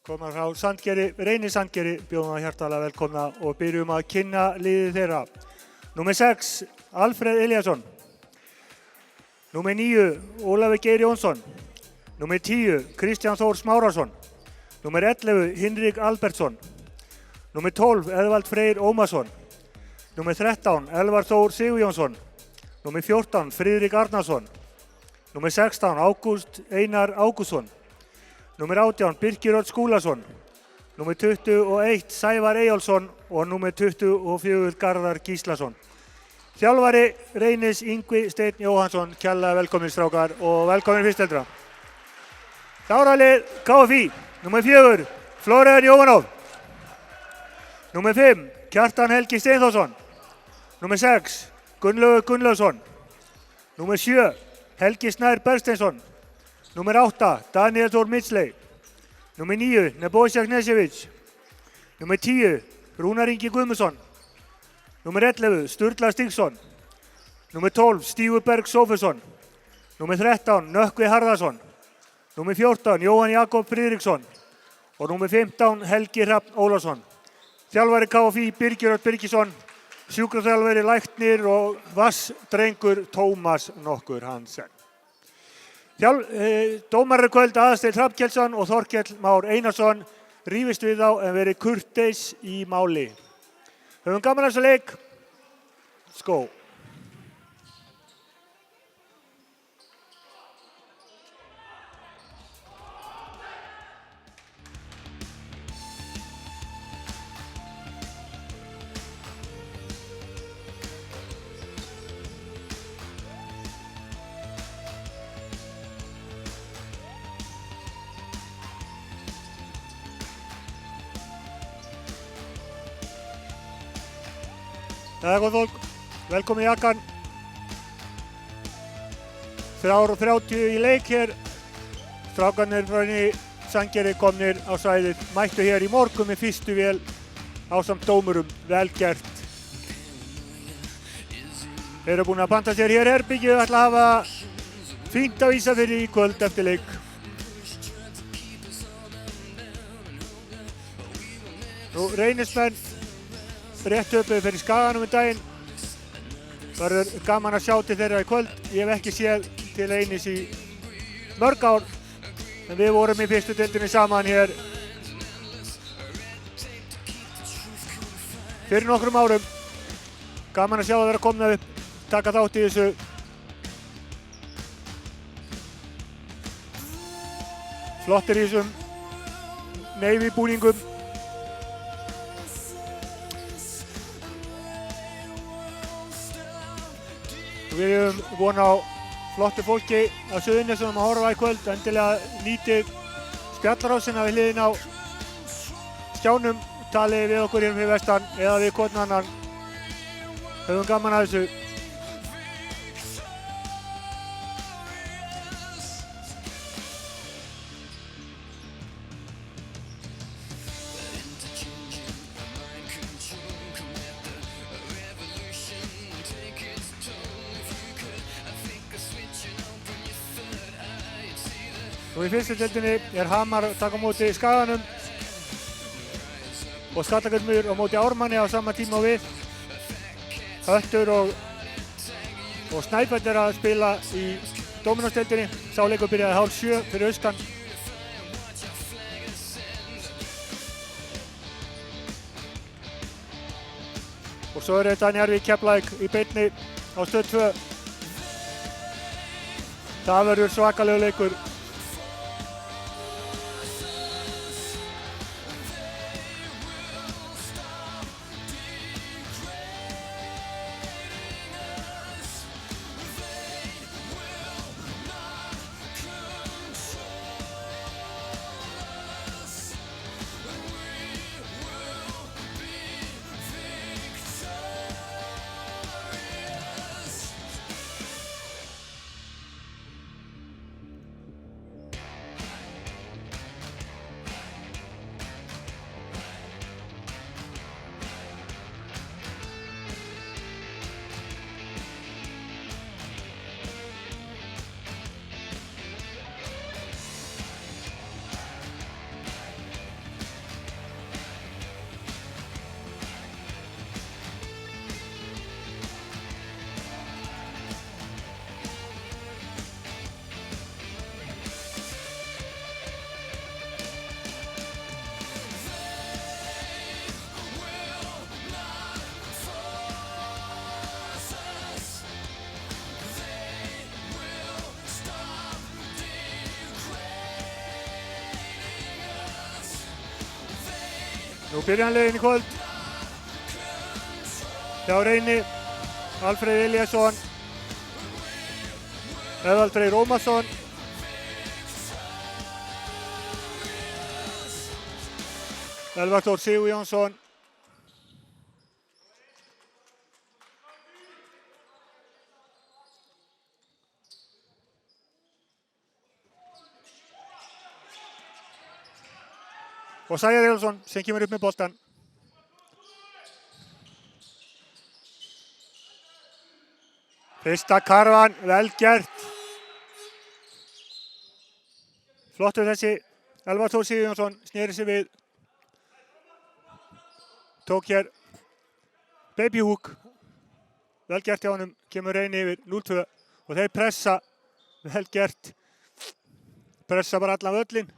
Komnar frá Sandgerði, Reyni Sandgerði, bjóðum að hjartalega velkomna og byrjum að kynna liðið þeirra. Númer 6, Alfreð Eliasson. Númer 9, Ólafur Geir Jónsson. Númer 10, Kristján Þór Smárasson. Númer 11, Hinrik Albertsson. Númer 12, Eðvald Freyr Ómarsson. Númer 13, Elvar Þór Sigurjónsson. Númer 14, Friðrik Arnarsson. Númer 16, Ágúst Einar Ágústsson. Númer 18, Birkir Örn Skúlason. Númer 21, Sævar Eyjólfsson og númer 24, Garðar Gíslason. Þjálfari Reynis Yngvi Steinn Jóhannsson, kærlega velkomin strákar og velkomin fyrsteldra. Þáralið KFÍ, númer 4, Flóriðar Jóhanóf. Númer 5, Kjartan Helgi Steinþórsson. Númer 6, Gunnlaugur Gunnlaugsson. Númer 7, Helgi Snær Bergsteinsson. Númer 8, Daniel Þór Midsley. Númer 9, Nebojša Knežević. Númer 10, Rúnar Ingi Guðmundsson. Númer 11, Sturla Stígsson. Númer 12, Stígur Berg Sófusson. Númer 13, Nökkvi Harðarsson. Númer 14, Jóhann Jakob Friðriksson. Og númer 15, Helgi Hrafn Ólafsson. Þjálfari KFÍ, Birgir Örn Birgisson. Sjúkraþjálfari Læknir og vassdrengur Tómas nokkur Hansen. Dómarar í kvöld Aðalsteinn Hrafnkelsson og Þorkell Már Einarsson rífist við þá en verið kurteis í máli. Höfum gaman að þessu leik. Skó. Það er gott fólk, velkomin í Jakkan. 3:30 í leik hér. Strákarnir frá Sandgerði komnir á svæðið, mættu hér í morgun með fyrstu vél ásamt dómurum, vel gert. Þeir eru búin að panta sér hér herbyggju, ætla að hafa fínt á Ísafirði í kvöld eftir leik. Nú Reynismenn rétt uppið fyrir Skaganum daginn. Verður gaman að sjá til þeirra í kvöld. Ég hef ekki séð til Reynis í mörg ár, en við vorum í fyrstu deildinni saman hér fyrir nokkrum árum. Gaman að sjá að vera komna upp, taka þátt í þessu. Flottir í þessum navy búningum. Við höfum von á flottu fólki á Suðurnesjum að horfa í kvöld. Endilega nýtið spjallarásina við hliðina á skjánum. Talið við okkur hérna fyrir vestan eða við hvorn annan. Höfum gaman að þessu. Og í fyrstu deildinni er Hamar að taka á móti Skaganum og Skallagrímur á móti Ármanni á sama tíma og við. Höttur og Snæfell er að spila í Dóminósdeildinni. Sá leikur byrjaði 6:30 fyrir austan. Og svo er þetta Njarðvík Keflavík í beinni á Stöð 2. Það verður svakalegur leikur. Nú byrjanlegin í kvöld. Hjá Reyni, Alfreð Elíasson, Eðvald Freyr Ómarsson, Elvar Þór Sigurjónsson, og Sæjar Elvarsson sem kemur upp með boltan. Fyrsta karfan, vel gert. Flottur þessi. Elvar Þór Sigurjónsson sneri sig við. Tók hér baby hook. Vel gert hjá honum. Kemur Reyni yfir 0-2 og þeir pressa. Vel gert. Pressa bara allan völlinn.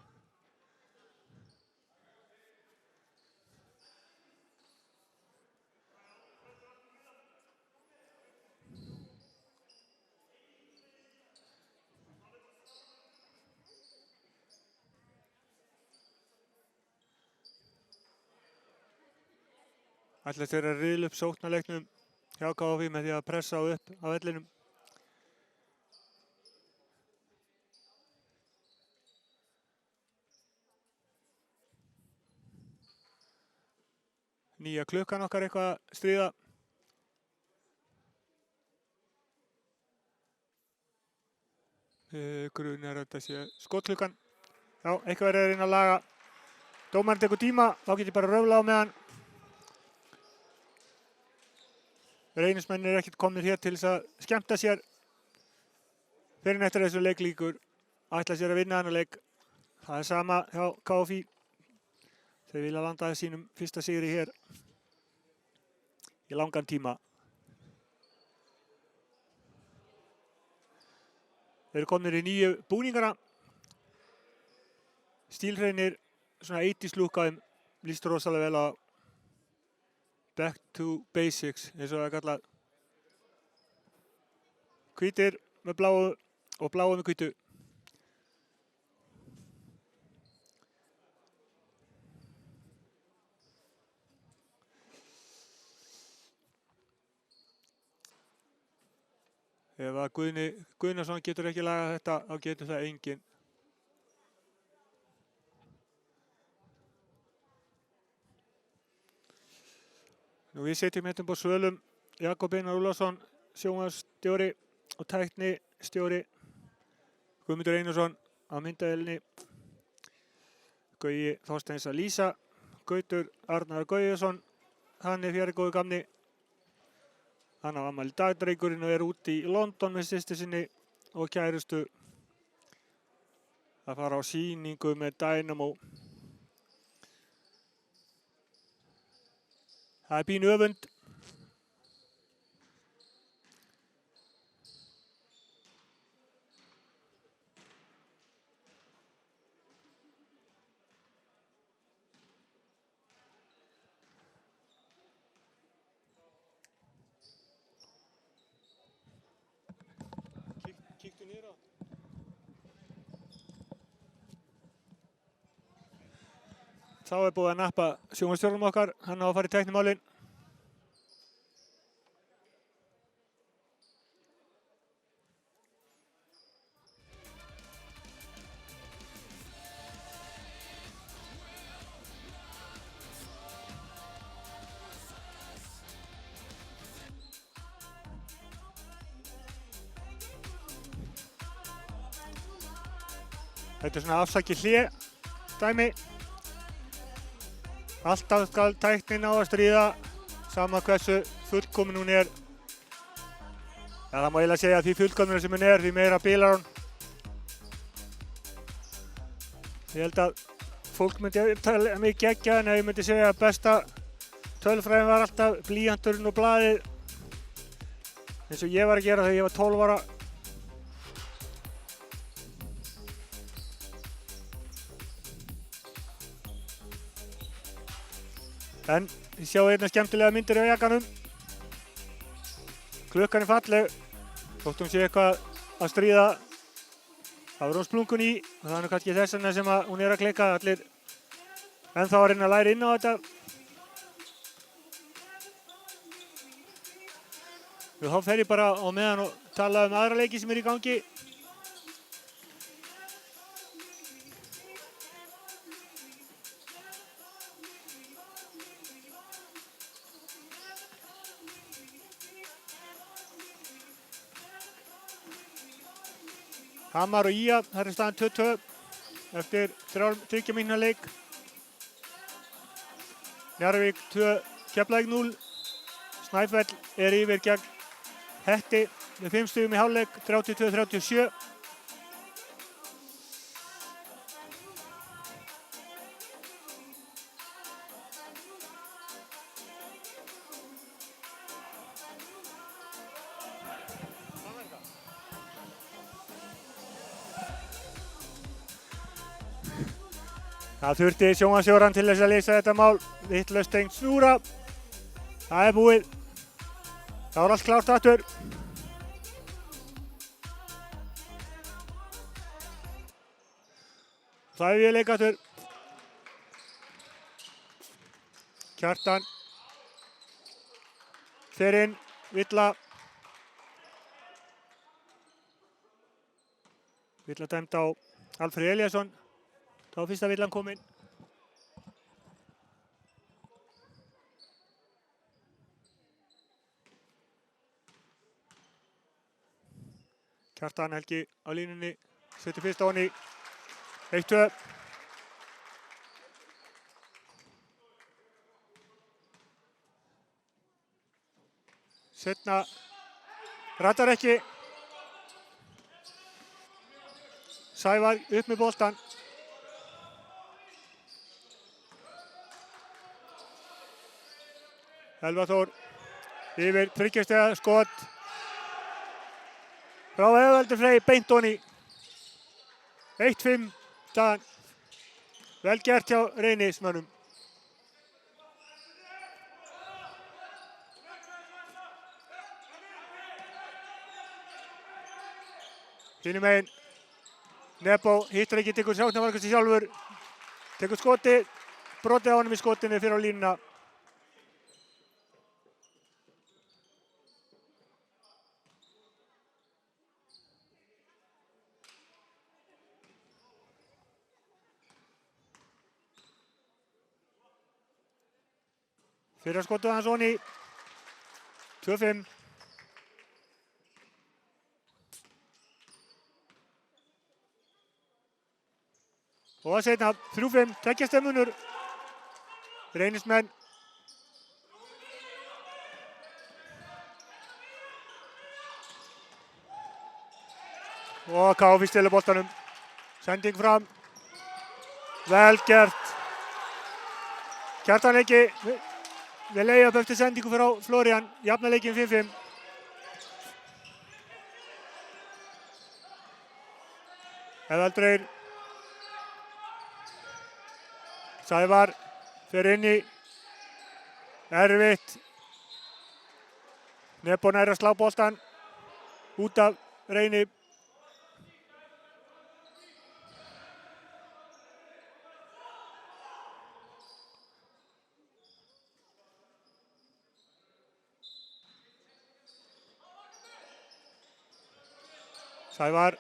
Ætlast þeir að riðla upp sóknarleiknum hjá KFÍ með því að pressa upp á vellinum. Nýja klukkan okkar eitthvað að stríða. Grunar þetta sé skotklukkan. Já, eitthvað er að reyna að laga. Dómarinn tekur tíma, þá get ég bara röfla á meðan. Reynismenn er ekkert komnir hér til þess að skemmta sér fyrir eftir þessu leik lýkur. Ætla sér að vinna þennan leik. Það er sama hjá KFÍ. Þeir vilja landa sínum fyrsta sigri hér í langan tíma. Þeir eru komnir í nýju búningana. Stílhreinir, svona 80s look á þeim, líst rosalega vel á. Back to basics, eins og það er kallað. Hvítir með bláu og bláu með hvítu. Ef að Guðni Guðnason getur ekki lagað þetta, þá getur það enginn. Nú við setjum hérna upp á svölum Jakob Einar Ólafsson, sjónvarpsstjóri og tæknistjóri, Guðmundur Einarsson á myndavélinni, Gaui Þorsteins að lýsa, Gautur Arnar Gaujason, hann er fjari góðu gamni. Hann á afmæli í dag, drengurinn, og er úti í London með systur sinni og kærustu að fara á sýningu með Dynamo. Það er pínu öfund. Kíktu niður á. Þá er búið að nappa sjónvarpsstjóranum okkar, hann á að fara í tæknimálin. Þetta er svona afsakið hlé dæmi. Alltaf skal tæknin á að stríða, sama hversu fullkomin hún er. Ja, það má eiginlega segja að því fullkominur sem hún er, því meira bilar hún. Ég held að fólk myndi tala mig geggjað, en ég myndi segja að besta tölfræðin var alltaf blýanturinn og blaðið. Eins og ég var að gera þegar ég var 12 ára. En þið sjáu hérna skemmtilega myndir á jakkanum. Klukkan er falleg, þótt hún sé eitthvað að stríða. Það var hún splungun í, og það er nú kannski þess vegna sem hún er að klikka. Allir ennþá að reyna að læra inn á þetta. Þá fer ég bara á meðan og tala aðra leiki sem í gangi. Hamar og Ía, þar staðan 2-2 eftir 3 mínútna leik. Njarðvík 2, Keflavík 0. Snæfell yfir gegn Hetti með 5 stigum í hálfleik, 32-37. Það þurfti sjónvarpsstjórann til þess að leysa þetta mál. Vitlaust tengt snúra. Það búið. Það var allt klárt aftur. Það við leik aftur. Kjartan. Fer inn. Villa. Villa dæmt á Alfreð Elíasson. Þá fyrsta villan komin. Kjartan Helgi á línunni, setur fyrst á honni, 1-2. Setna, ratar ekki. Sævar upp með boltan. Elvar Þór yfir 3 stiga skot frá Eðvaldur Frey beint honni. 1-5 staðan. Vel gert hjá Reynismönnum. Hinum megin. Nebo hittar ekki, tekur sjálfnamarkast sjálfur. Tekur skoti, brotið á honum í skotinu fyrir á línuna. Fyrra skotið hans honni, 2-5. Og það seinna 3-5, 2 stiga munur. Reynismenn. Og KFÍ stelur boltanum. Sending fram. Vel gert. Kjartan Helgi. Við layup eftir sendingu frá Florian, jafna leikinn 5-5. Eðvaldur Freyr. Sævar fer inn í. Erfitt. Nebo nær að slá boltan út af Reyni. Sævar.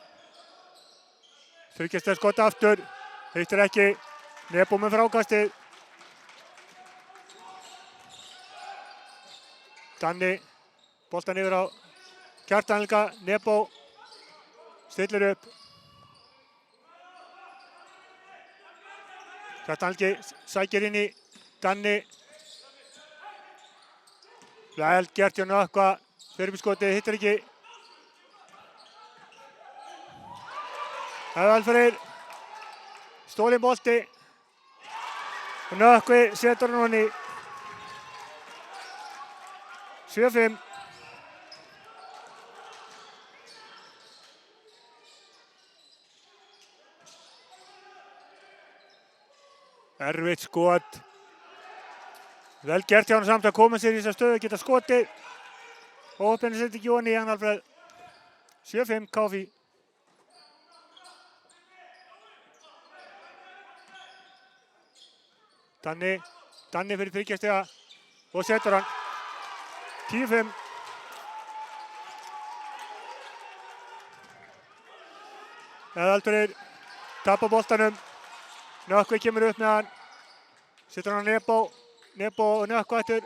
3 stiga skot aftur. Hittir ekki. Nebo með frákastið. Danni. Boltan yfir á Kjartan Helga. Nebo stillir upp. Kjartan Helgi sækir inn í Danni. Vel gert hjá Nökkva. Fyrirbyggskotið hittir ekki. Eðvaldur Freyr, stólinn bolti og Nökkvi setur hann honni. 7-5. Erfitt skot. Vel gert hjá hann samt að koma sér í þessa stöðu, geta skotið. Og opinni setur ekki honni í hann Alfreð. 7-5 KFÍ. Danni fyrir 3 stiga og setur hann. 10-5. Eðalfreyr tapar boltanum. Nökkvi kemur upp með hann. Setur hann á Nebo og Nökkvi aftur.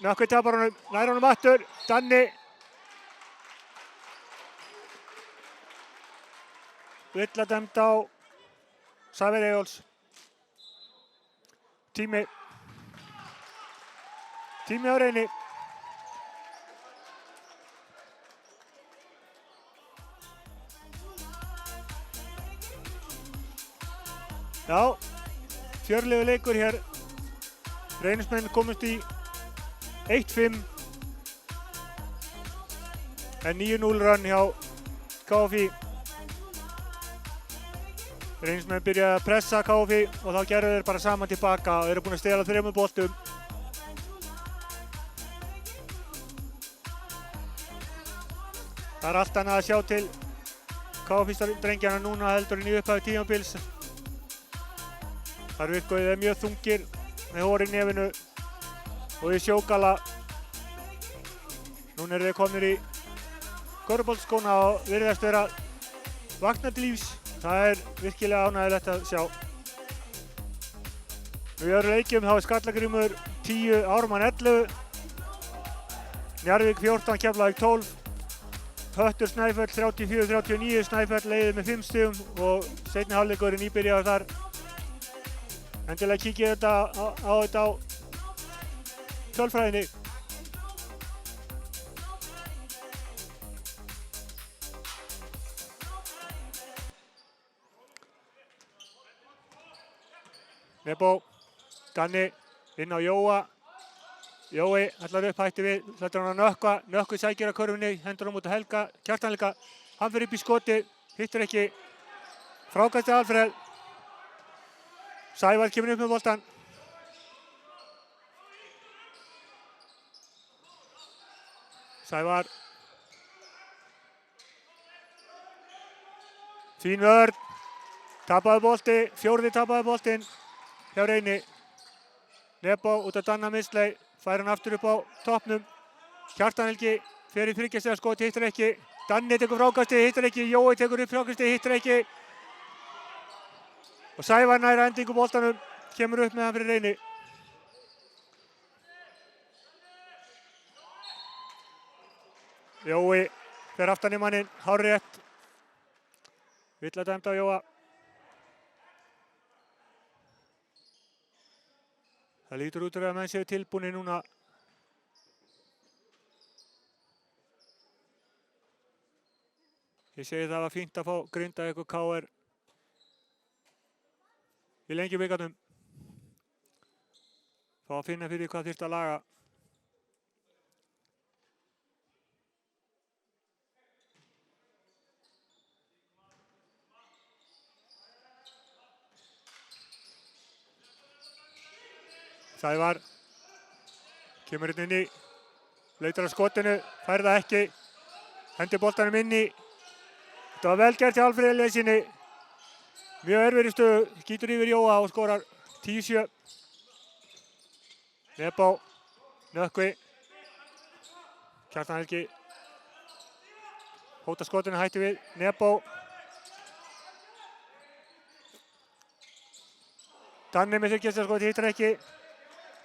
Nökkvi tapar honum, nær honum aftur. Danni. Villa dæmd á Sævar Eyjólfs. Tími á Reyni. Já, fjörlegu leikur hér. Reynismenn komust í 1-5 en 9-0 run hjá KFÍ. Reynismenn byrjaði að pressa KFÍ og þá gerðu þeir bara saman tilbaka og eru búin að stela 3 boltum. Það er allt annað að sjá til KFÍ-drengjana núna heldur en í upphafi tímabils. Þar virkuðu þeir mjög þungir með hor í nefinu og í sjógala. Núna eru þeir komnir í körfuboltaskóna og virðast vera vakna til lífs. Það er virkilega ánægjulegt að sjá. Í öðru leikjum þá er Skallagrímur 10, Ármann 11, Njarðvík 14, Keflavík 12, Höttur Snæfell 34-39, Snæfell leiðir með 5 stigum og seinni hálfleikurinn nýbyrjaður þar. Endilega kíkið þetta á tölfræðinni. Nebo, Danni inn á Jóa. Jói ætlar upp, hætti við, ætlar hann að Nökkva. Nökkvi sækir að körfunni, hendur hann út að Helga. Kjartan Helga, hann fyrir upp í skoti, hittir ekki. Frákastið Alfreð. Sævar kemur upp með boltan. Sævar. Fín vörn. Tapaði bolti, 4. tapaði boltinn hjá Reyni. Nebo út af Danna Misley, fær hann aftur upp á toppnum. Kjartan Helgi fer í 3 stiga skot, hittir ekki. Danni tekur frákastið, hittir ekki. Jói tekur upp frákastið, hittir ekki. Og Sævar nær endingu boltanum, kemur upp með hann fyrir Reyni. Jói fer aftan í manninn, hárrétt. Villa dæmd á Jóa. Það lítur út að menn séu tilbúnir núna. Ég segi það var fínt að fá Grindavík og KR í Lengjubikarnum. Fá að finna fyrir hvað þyrfti að laga. Sævar kemur hérna inn í, leitar að skotinu, fær það ekki, hendir boltanum inn í. Þetta var vel gert hjá Alfreð Elíasinni. Mjög erfiðri stöðu, skýtur yfir Jóa og skorar 10-7. Nebo, Nökkvi, Kjartan Helgi, hóta skotinu, hætti við, Nebo. Danni með 3 stiga skot, hittir ekki.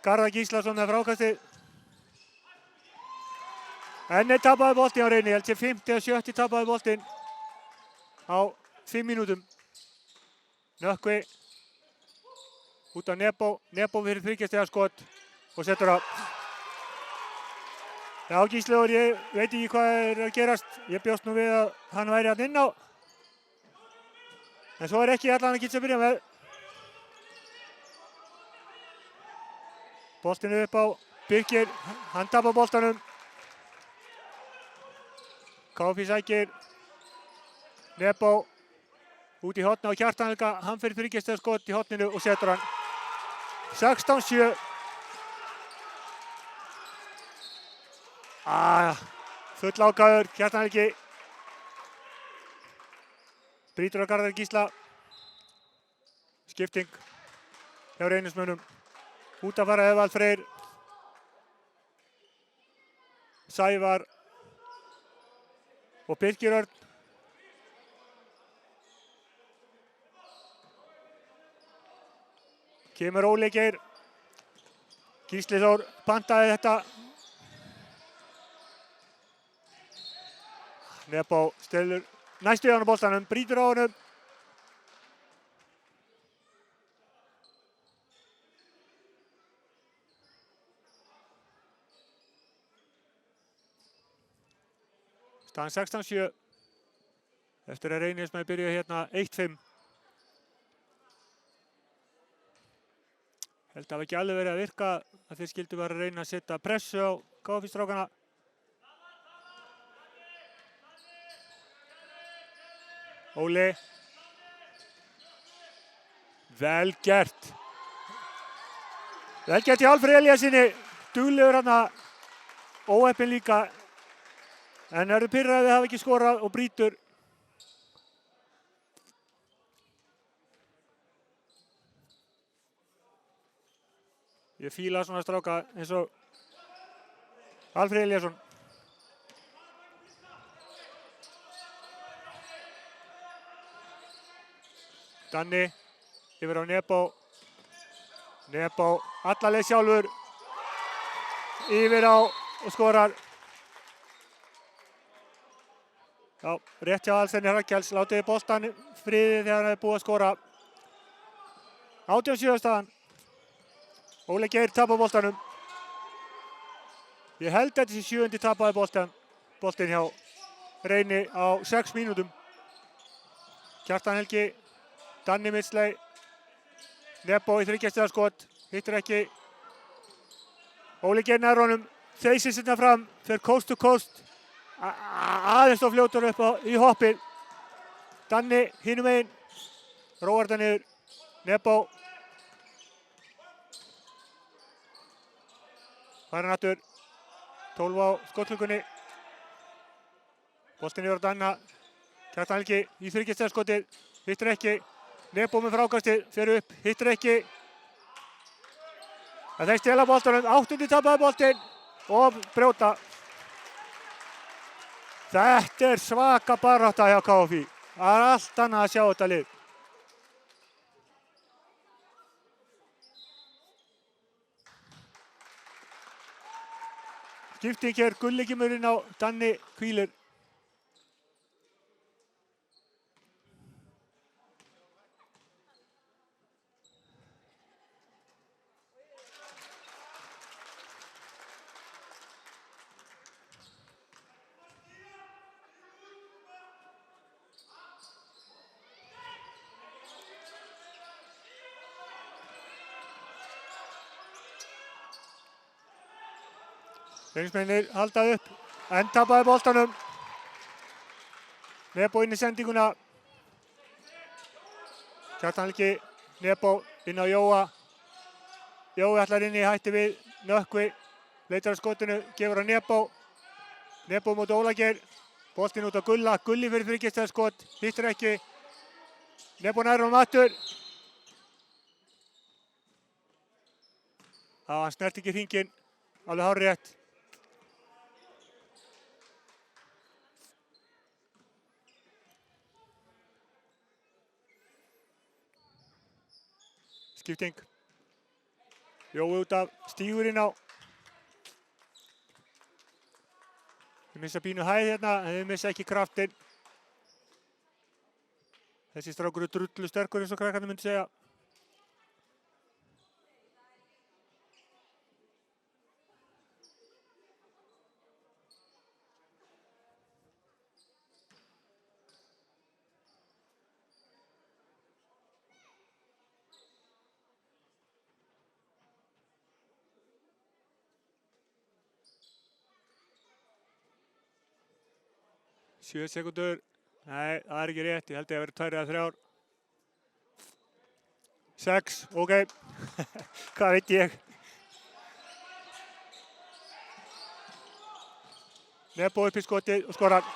Garðar Gíslason með frákastið. Enn einn tapaði boltinn á Reyni, held ég 5. og 7. tapaði boltinn á 5 mínútum. Nökkvi út af Nebo, Nebo fyrir 3 stiga skot og setur á. Já, Gíslason, ég veit ekki hvað er að gerast. Ég bjóst nú við að hann væri hann inn á. En svo er ekki allan að geta að byrja með. Boltinu upp á Birkir, hann tapar boltanum. KFÍ sækir. Nebo út í hornið á Kjartan Helga, hann fyrir 3 stiga skot í horninu og setur hann. 16-7. Full ákvæður, Kjartan Helgi. Brýtur á Garðar Gísla. Skipting hjá Reynismönnum. Út að fara Eðvald Freyr. Sævar og Birkir Örn. Kemur Óli Geir. Gísli Þór pantaði þetta. Nebo stelur næstu í hann á boltanum, brýtur á honum. Staðan 16-7. Eftir að Reynismenn byrja hérna 1-5. Held að hafa ekki alveg verið að virka að þeir skildu vera að reyna að setja pressu á KFÍ-strákana. Óli. Vel gert. Vel gert í Alfreð Elíasinni. Duglegur hann að óheppinn líka. En eru pirraðið hafa ekki skorað og brýtur. Ég fíla svona stráka eins og Alfreð Elíasson. Danni yfir á Nebo. Nebo allaleg sjálfur. Yfir á og skorar. Já, rétt hjá Alsenni Hrakkjáls. Látiði boltan friði þegar hann hefði búið að skora. 87 staðan. Óli Geir tapar boltanum. Ég held að þessi 7. tapaði boltin hjá Reyni á 6 mínútum. Kjartan Helgi, Danni Midsley, Nebo í 3 stiga skot, hittir ekki. Óli Geir nær honum, þeysir sinna fram, fer coast to coast. Aðeins og fljótur upp í hoppið. Danni hinum megin, róar það niður, Nebo. Færa nattur, 12 á skotklukkunni. Boltinn yfir á Danna. Kjartan Helgi í 3 stiga skotið, hittir ekki. Nebo með frákastið, fer upp, hittir ekki. En þeir stela boltanum, 8. tapaði boltinn og brjóta. Þetta er svaka barátta hjá KFÍ. Það er allt annað að sjá þetta lið. Skipting hér, Gullikimurinn á Danni hvílir. Reynismennir halda upp, en tapaði boltanum. Nebo inn í sendinguna. Kjartan Helgi, Nebo inn á Jóa. Jói ætlar inn í, hætti við Nökkvi. Leitar á skotinu, gefur á Nebo. Nebo móti Óla Geir. Boltinn út á Gulla. Gulli fyrir 3 stiga skot, hittir ekki. Nebo nær honum aftur. Hann snert ekki hringinn, alveg hárrétt. Skipting. Jói út af stígurinn á. Þeir missa pínu hæð hérna, en þeir missa ekki kraftinn. Þessi strákur er drullu sterkur eins og krakkarnir myndi segja. Sjö sekúndur. Nei, það er ekki rétt. Ég held að það verið 2 eða 3. 6, ok. Hvað veit ég? Nebo upp í skotið og skorar.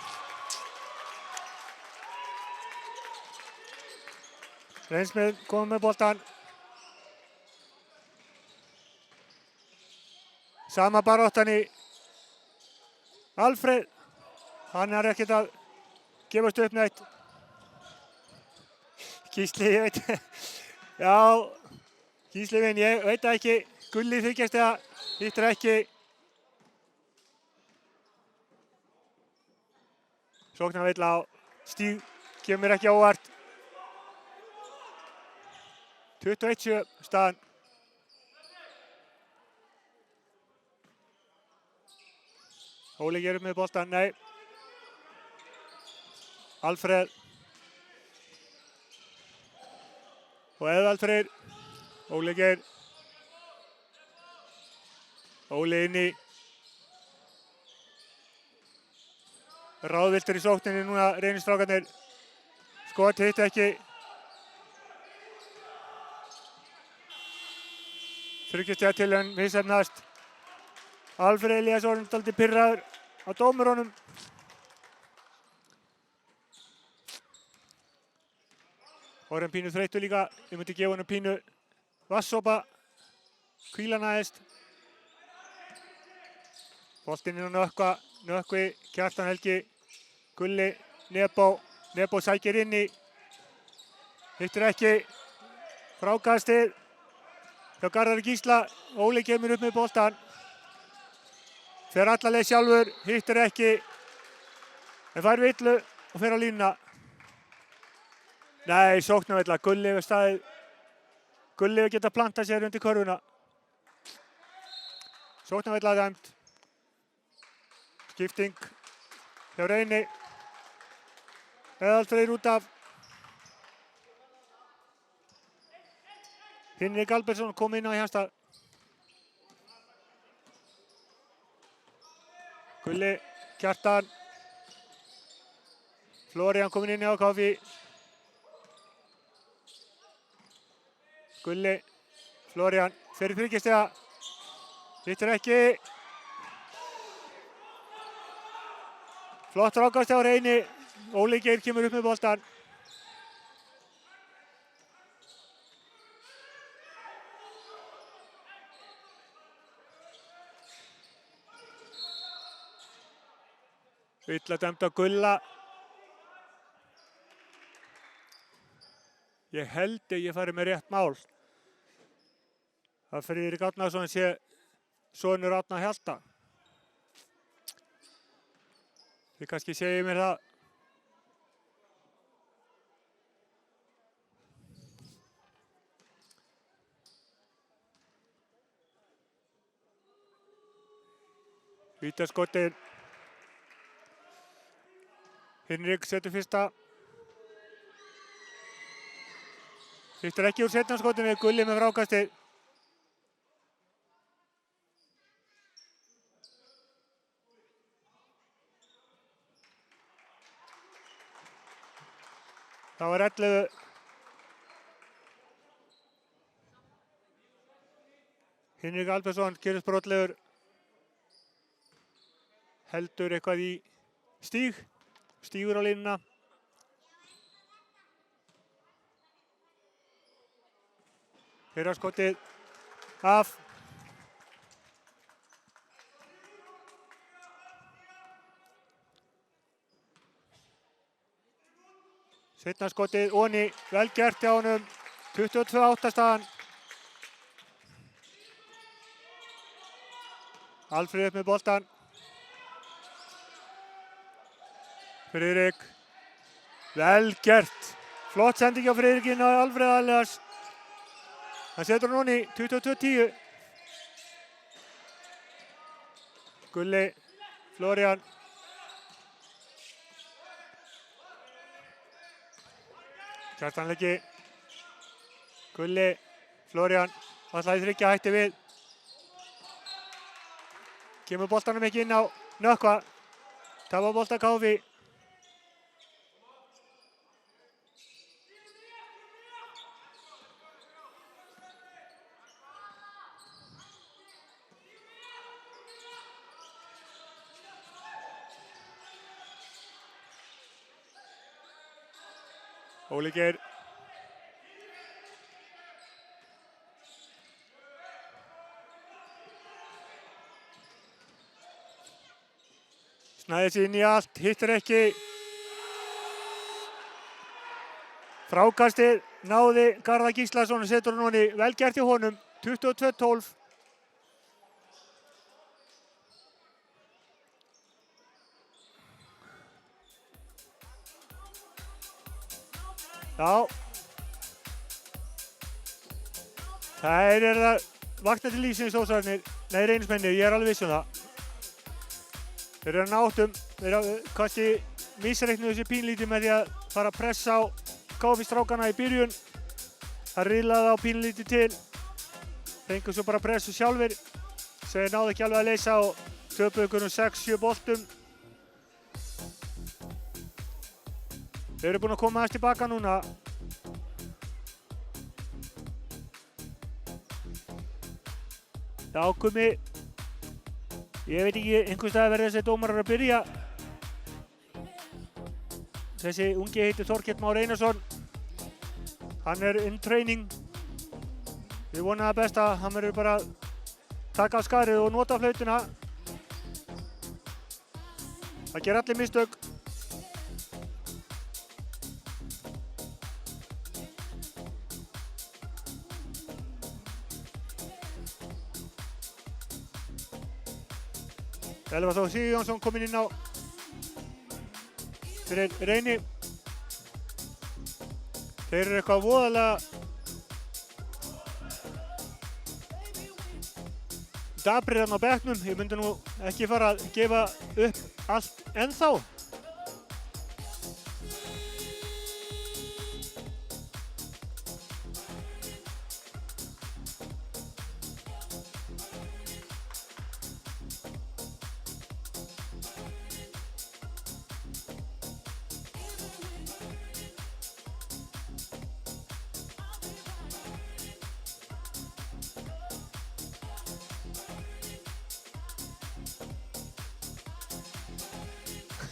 Reynismenn komið með boltan. Sama baráttan í Alfreð. Hann er ekkert að gefast upp neitt. Gísli, ég veit. Já, Gísli Vin, ég veit það ekki. Gulli þykjast eða hittir ekki. Sóknarveilla á Stíg kemur ekki á óvart. 21 staðan. Óli Geir upp með boltan, nei. Alfreð. Og Eðvald Freyr. Óli Geir. Óli inni. Ráðviltur í sókninni núna, Reynistrákarnir. Skot hitt ekki. Þryggjastega til hann misheppnast. Alfreð Elíasson dálítið pirraður á dómurunum. Orðin pínu þreyttur líka. Ég myndi gefa honum pínu vatnssopa. Hvílan aðeins. Boltinn inn á Nökkvi, Kjartan Helgi, Gulli, Nebo sækir inn í. Hittir ekki. Frákastið hjá Garðari Gísla. Óli kemur upp með boltan. Fer alla leið sjálfur, hittir ekki. En fær villu og fer á línuna. Nei, sóknarveilla. Gulli hefur staðið. Gulli hefur getað plantað sér undir körfuna. Sóknarveilla dæmt. Skipting hjá Reyni. Eðvald Freyr út af. Hinrik Albertsson kom inn á í hans stað. Gulli, Kjartan. Florian komin inn á Káfi. Gulli, Florian, fyrir þryggjastega. Hittir ekki. Flott rákast á Reyni. Óli Geir kemur upp með boltan. Illa dæmt á Gulla. Ég held að ég fari með rétt mál. Það Friðrik Árnason sé sonur Árna Hjalta. Þið kannski segir mér það. Vítaskotið. Hinrik setur fyrsta. Hittir ekki úr seinna skotinu. Gulli með frákastið. Það var 11. Hinrik Albertsson gerist brotlegur. Heldur eitthvað í Stíg. Stígur á línuna. Fyrra skotið af. Seinna skotið onni, vel gert hjá honum. 22-8 staðan. Alfreð upp með boltan. Friðrik. Vel gert. Flott sending á Friðrikinn og Alfreð Alias. Hann setur hann onni, 22-10. Gulli, Florian. Kjartan Helgi. Gulli, Florian. Ætlaði þriggja, hætti við. Kemur boltanum ekki inn á Nökkva. Tapar bolta Káfi. Óli Geir. Snæðir sig inn í allt, hittir ekki. Frákastið náði Garðar Gíslason og setur hann honni. Vel gert hjá honum. 22-12. Já. Það að vakna til lífsins Þórsararnir. Nei, Reynismennir, ég alveg viss það. Þeir að náttum. Þeir kannski misreiknuðu þessi pínlítið með því að fara að pressa á KFI-strákana í byrjun. Það riðlaði á pínlítið til. Fengu svo bara pressu sjálfir. Sem þeir náðu ekki alveg að leysa og töpuðu ykkur 6-7 boltum. Þeir eru búin að koma aðeins tilbaka núna. Já, Gummi. Ég veit ekki, einhvers staðar verða þessi dómarar að byrja. Þessi ungi heitir Þorkell Már Einarsson. Hann in training. Við vonum það besta. Hann verður bara að taka af skarið og nota flautuna. Það ger allir mistök. Elvar Þór Sigurjónsson kominn inn á fyrir Reyni. Þeir eru eitthvað voðalega daprir þarna á bekknum. Ég myndi nú ekki fara að gefa upp allt ennþá.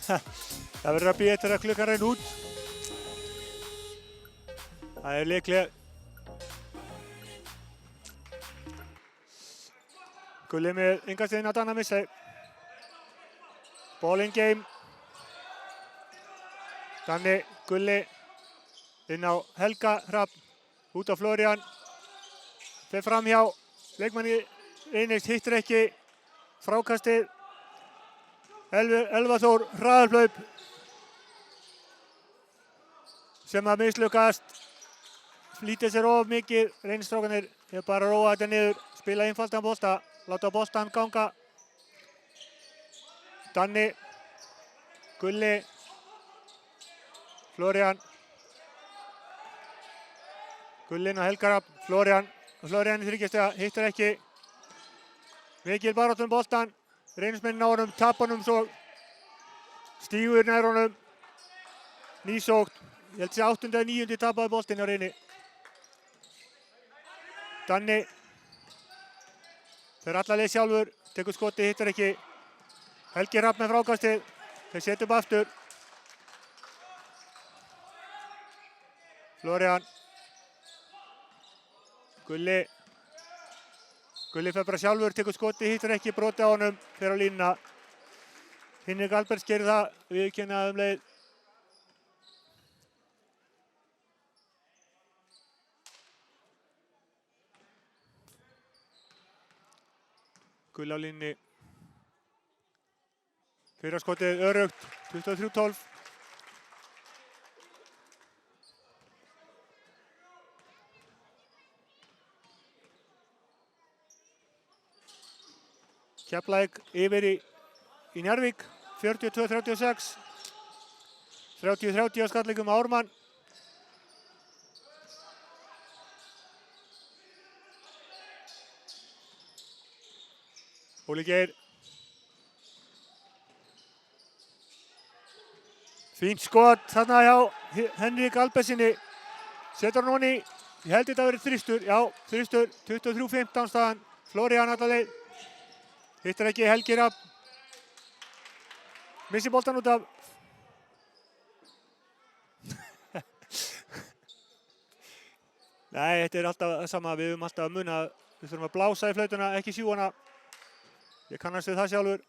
Það verður að bíða eftir að klukkan renni út. Það líklega Gulli með innkastið að Danna missa. Ball in game. Danni, Gulli inn á Helga Hrafn. Út á Flórian. Fer fram hjá leikmanni Reynis, hittir ekki. Frákastið. Elvar Þór hraðarhlaup sem að mislukkast. Flýtir sér of mikið. Reynistrákarnir er bara að róa þetta niður. Spila einfaldan bolta. Láta boltan ganga. Danni. Gulli. Flórian. Gullin og Helga Hrafn. Flórian í þriggjastiga. Hittir ekki. Mikil baráttu boltan. Reynismenn á honum, tap honum svo. Stígur nær honum. Nýsókn. Ég held að 8. og 9. tapaði boltinn á Reyni. Danni. Fer alla leið sjálfur. Tekur skoti, hittar ekki. Helgi Hrafn með frákastið. Þeir setja upp aftur. Flórian. Gulli. Gulli fer bara sjálfur, tekur skoti, hittar ekki, broti á honum, fer á línuna. Hinrik Alberts gerir það, viðurkenna leið. Gulli á línunni. Fyrra skotið örugt, 23-12. Keflavík yfir í Njarðvík, 42-36. 30-30 á skallleikum Ármann. Óli Geir. Fínt skot þarna hjá Henrik Albertsinni. Setur hann honni. Ég held þetta að vera þristur. Já, þristur. 23-15 staðan. Flórian alla leið. Hittir ekki Helgi Hrafn. Missi boltan út af. Nei, þetta alltaf það sama. Við höfum alltaf að muna. Við þurfum að blása í flautuna, ekki sjúana. Ég kannast við það sjálfur.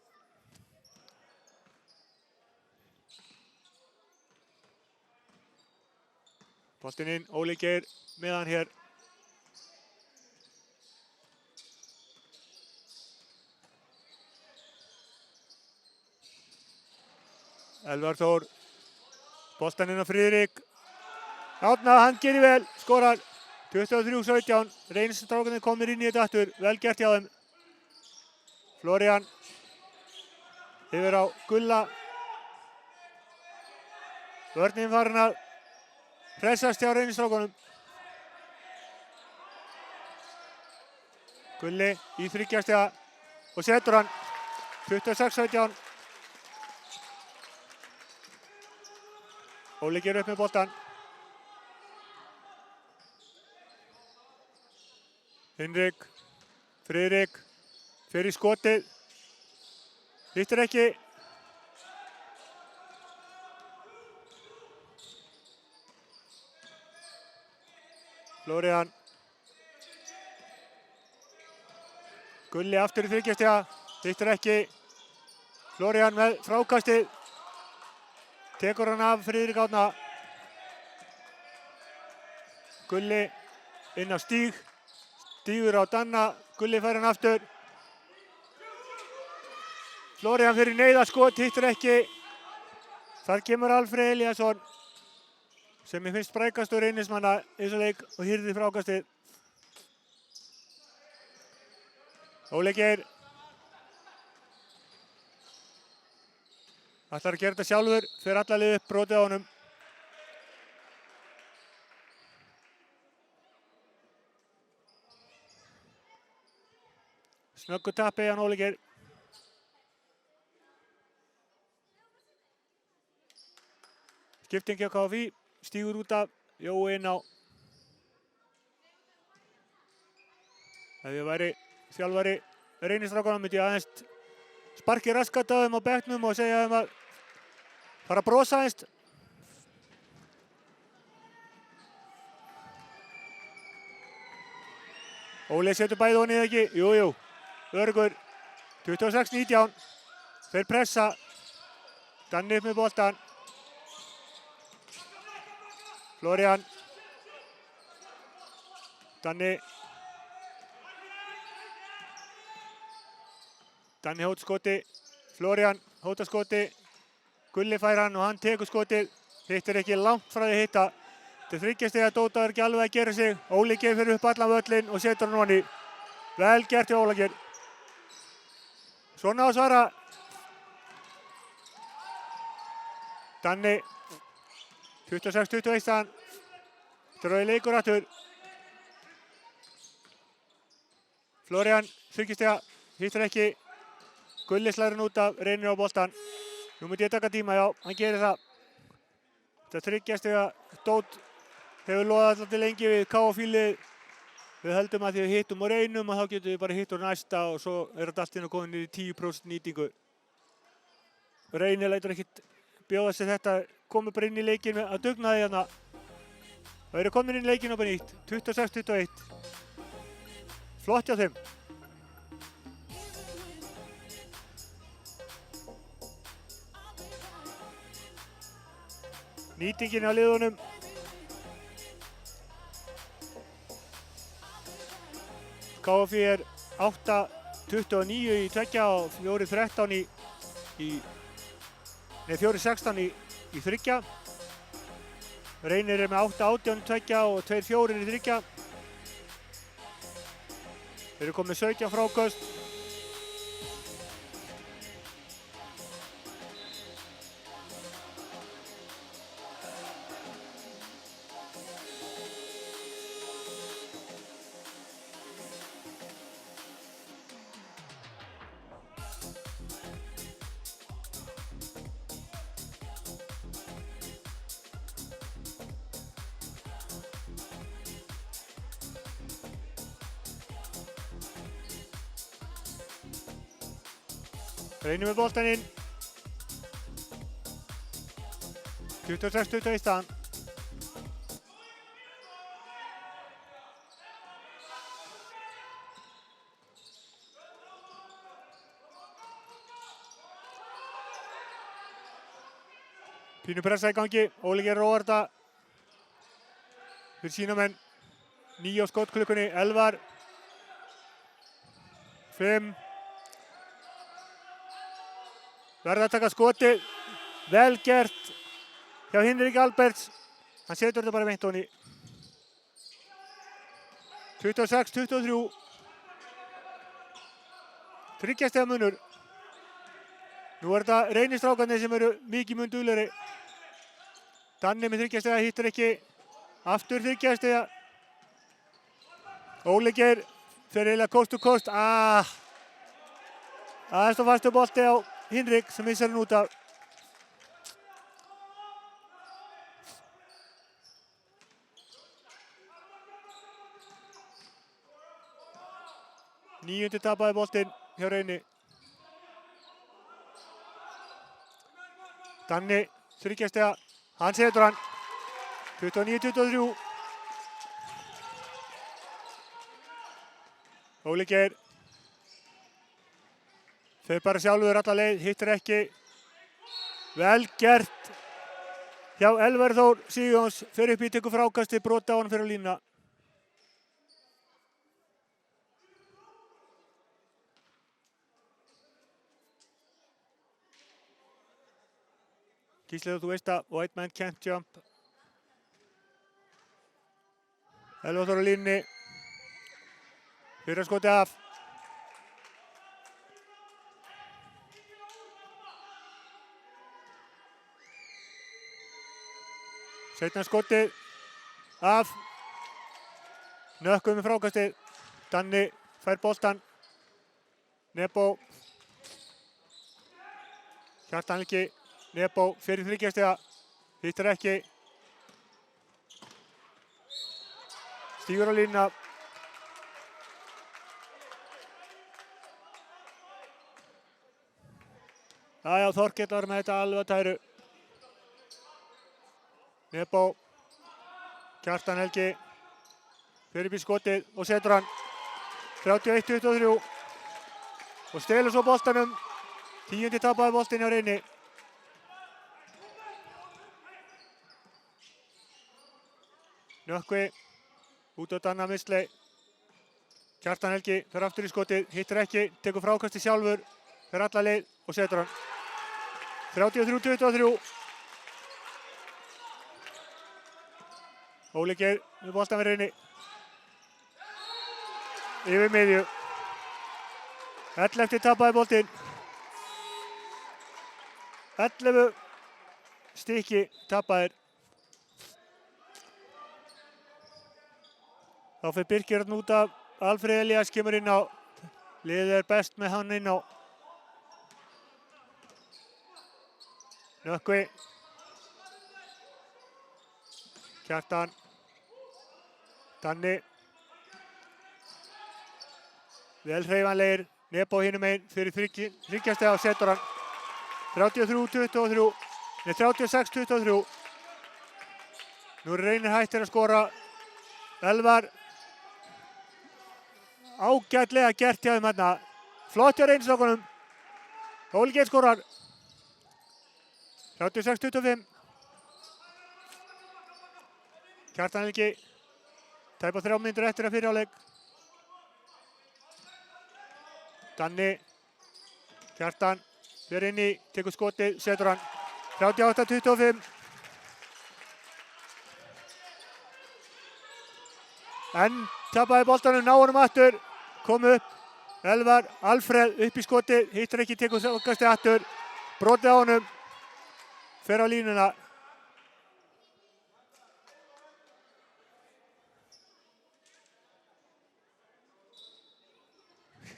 Boltinn inn, Óli Geir með hann hér. Elvar Þór, boltan inn á Friðrik. Árna, hann gerir vel, skorar 23-17. Reynisstrákarnir komnir inn í þetta aftur, vel gert hjá þeim. Florian yfir á Gulla. Vörnin farin að pressast hjá Reynisstrákunum. Gulli í 3 stiga og setur hann 26-17. Óli Geir upp með boltan. Hinrik, Friðrik, fer í skotið. Hittir ekki. Florian. Gulli aftur í 3 stiga, hittir ekki. Florian með frákastið. Tekur hann af Friðrik Árna. Gulli inn á Stíg. Stígur á Danna. Gulli fær hann aftur. Florian fyrir neyðarskot, hittir ekki. Þar kemur Alfreð Elíasson sem ég finnst sprækastur Reynismanna í þessum leik og hirðir frákastið. Óli Geir. Ætlar að gera þetta sjálfur, fer alla liðið upp brotið á honum. Snöggur tappi hann Óli Geir. Skipting hjá KFÍ, stígur út af, Jói inn á. Ef ég væri þjálfari Reynisstrákanna myndi ég aðeins sparki raskat á þeim á bekknum og segja þeim að fara að brosa aðeins. Óli setur bæði honi eða ekki? Jú, jú. Örgur. 26-19. Þeir pressa. Danni upp með boltan. Florian. Danni. Danni hótt skoti. Florian hóttar skoti. Gulli fær hann og hann tekur skotið. Hittir ekki langt frá því að hitta. Þetta er 3 stiga Dóta ekki alveg að gera sig. Óli Geir fyrir upp allan völlinn og setur hann honi. Vel gert hjá Óla Geir. Svona á að svara. Danni. 26-21 staðan. Drauði leikur aftur. Florian, 3 stiga. Hittir ekki. Gulli slæðir hann út af, reynir á boltan. Nú myndi ég taka tíma, já, hann gerir það. Þetta 3 stiga Dót hefur loðað alltaf lengi við KFÍ-lið. Við höldum að því við hittum og reynum og þá getum við bara hitt úr næsta og svo er þetta allt inn og komin í 10% nýtingu. Reynir lætur ekkert bjóða sér þetta, komið bara inn í leikinn að dugna því hérna. Það eru komin inn í leikinn á bara nýtt, 26-21. Flott hjá þeim. Nýtingin á liðunum. KFÍ er 8-29 í 2 og 4-13 nei 4-16 í 3. Reynir er með 8-18 í 2 og 2-4 í 3. Þeir eru komið 17 fráköst. Reynir með boltan inn. 26-21 staðan. Pínu pressa í gangi. Óli Geir róar þetta. fyrir sína menn. 9 á skotklukkunni, Elvar. 5. Verða að taka skotið. Vel gert hjá Hinrik Alberts. Hann setur þetta bara beint ofan í. 26-23. 3 stiga munur. Nú er þetta reynistrákarnir sem eru mikið mun duglegri. Danni með 3 stiga, hittir ekki. Aftur 3 stiga. Óli Geir fer eiginlega coast to coast. Aðeins og fastur bolti á Hinrik sem missar hann út af. Níundi tapaði boltinn hjá Reyni. Danni 3 stiga, hann setur hann. 29-23. Óli Geir. Þau bara sjálfur alla leið, hittir ekki. Vel gert hjá Elvar Þór Sigurjóns. Fer upp í, tekur frákasti, brota á hann fyrir á línuna. Gísli, þú veist að white man can't jump. Elvar Þór á línunni. Fyrra skoti af. Seinna skotið af. Nökkum með frákastið. Danni fær boltan. Nebo. Kjartan Helgi. Nebo fyrir 3 stiga. Hittir ekki. Stígur á línuna. Jæja, Þorkell var með þetta alveg að tæru. Nebo. Kjartan Helgi. Fyrir upp í skotið og setur hann. 31-23. Og stelur svo boltanum. 10. tapaði boltinn hjá Reyni. Nökkvi. Út á Danna Misley. Kjartan Helgi fer aftur í skotið. Hittir ekki. Tekur frákasti sjálfur. Fer alla leið og setur hann. 33-23. Óli Geir með boltan við Reyni. Yfir miðju. 11. tapaði boltinn. 11 stykki tapaðir. Þá fer Birkir út af. Alfreð Elías kemur inn á. Liðið er best með hann inn á. Nökkvi. Kjartan. Danni. Vel hreyfanlegir. Nebo hinum einn fyrir 3 stiga og setur hann. 33-23. Nei, 36-23. Nú er Reynir hættir að skora. Elvar. Ágætlega gert hjá þeim hérna. Flott hjá Reynistrákunum. Óli Geir skorar. 36-25. Kjartan Helgi. Tæpa 3 mínútur eftir að fyrri hálfleik. Danni. Kjartan. Fer inn í, tekur skotið, setur hann. 38-25. En tapaði boltanum, ná honum aftur. Kom upp. Elvar, Alfreð upp í skotið, hittir ekki, tekur frákastið aftur. Brotið á honum. Fer á línuna.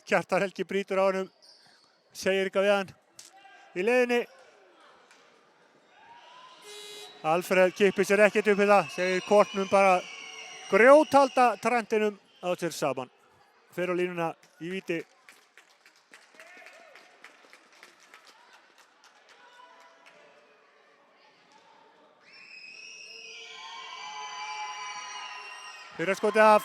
Kjartan Helgi brýtur á honum. Segir eitthvað við hann. Í leiðinni. Alfreð kippir sér ekkert upp við það. Segir kortnum bara grjóthalda trendinum á sér saman. Fer á línuna í víti. Fyrra skotið af.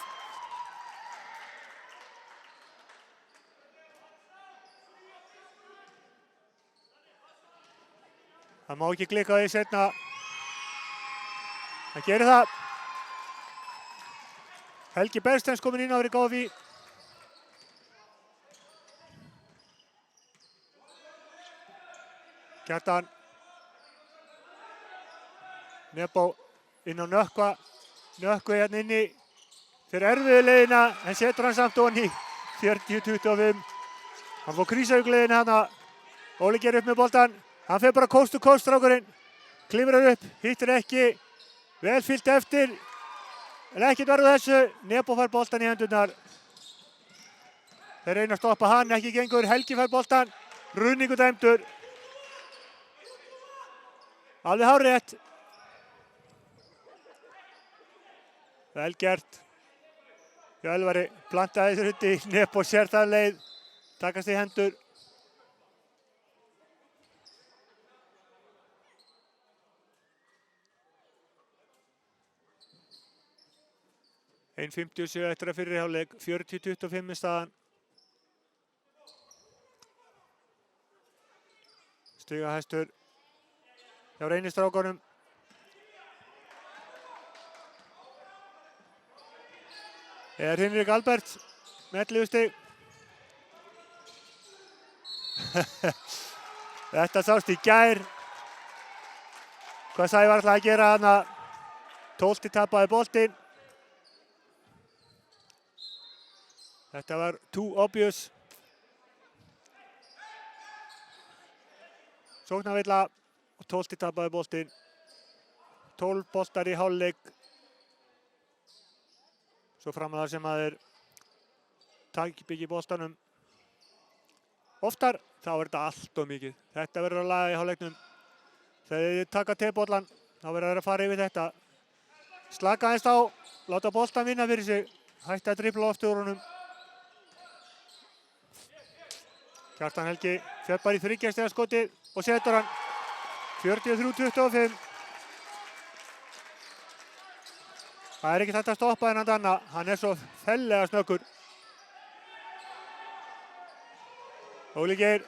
Það má ekki klikka því seinna. Það gerir það. Helgi Bergsteins kominn inn á fyrir KFÍ. Kjartan. Nebo inn á Nökkva. Nökkvi hérna inni fyrir erfiðu leiðina en setur hann samt ofan í 40-25. Hann fór Krísavík-leiðina hana. Óli Geir upp með boltan. Hann fer bara coast to coast strákurinn. Klifrar upp, hittir ekki. Vel fyllt eftir. En ekkert verður þessu. Nebo fær boltan í hendurnar. Þeir reyna að stoppa hann, ekki gengur. Helgi fær boltan. Runningur dæmdur. Alveg hárrétt. Vel gert. Hjálvari plantaði þessu hundi. Nebo sér það leið. Takast í hendur. Einn 57 eftir að fyrri hálfleik, 40-25 staðan. Stigahæstur hjá Reynistrákunum. Hinrik Albert með 11 stig. Þetta sást í gær. Hvað Sævar ætlaði að gera hana? 12 tapaði boltinn. Þetta var too obvious. Sóknarvilla og 12 tapaði boltinn. 12 boltar í hálfleik. Svo framalega sem að þeir taki ekki boltanum oftar, þá er þetta allt of mikið. Þetta verður að laga í hálfleiknum. Þegar þið taka tebollan, þá verður þeir að fara yfir þetta. Slaka aðeins á, láta boltan vinna fyrir sig. Hætta að dribla oft úr honum. Kjartan Helgi fer bara í 3 stiga skotið og setur hann 43-25. Það er ekki þetta að stoppa þennan Danna. Hann er svo fellega snöggur. Óli Geir.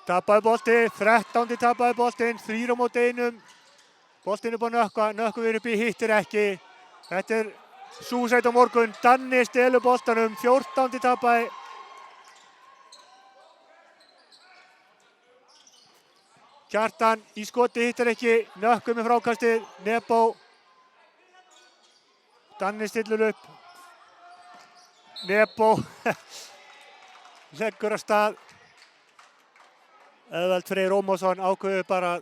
Tapaði bolti, 13. tapaði boltinn, 3 á móti 1. Boltinn upp á Nökkva, Nökkvi upp í, hittir ekki. Þetta er súsæt á morgun. Danni stelur boltanum, 14. tapaði. Kjartan í skoti, hittir ekki. Nökkvi með frákastið, Nebo. Danni stillur upp. Nebo leggur af stað. Eðvald Freyr Ómarsson ákveður bara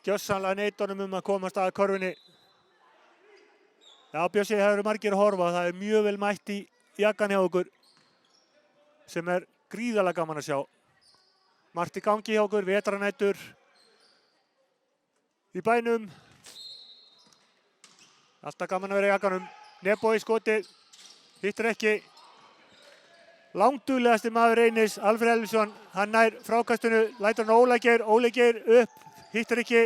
gjörsamlega neita honum að komast að körfunni. Já, Bjössi, það eru margir að horfa. Það er mjög vel mætt í jakkan hjá okkur sem er gríðarlega gaman að sjá. Margt í gangi hjá okkur, vetranætur í bænum. Alltaf gaman að vera í jakkanum. Nebo í skoti, hittir ekki. Langduglegasti maður Reynis, Alfreð Elfsson, hann nær frákastinu, lætur hann Óla Geir, Óli Geir upp, hittir ekki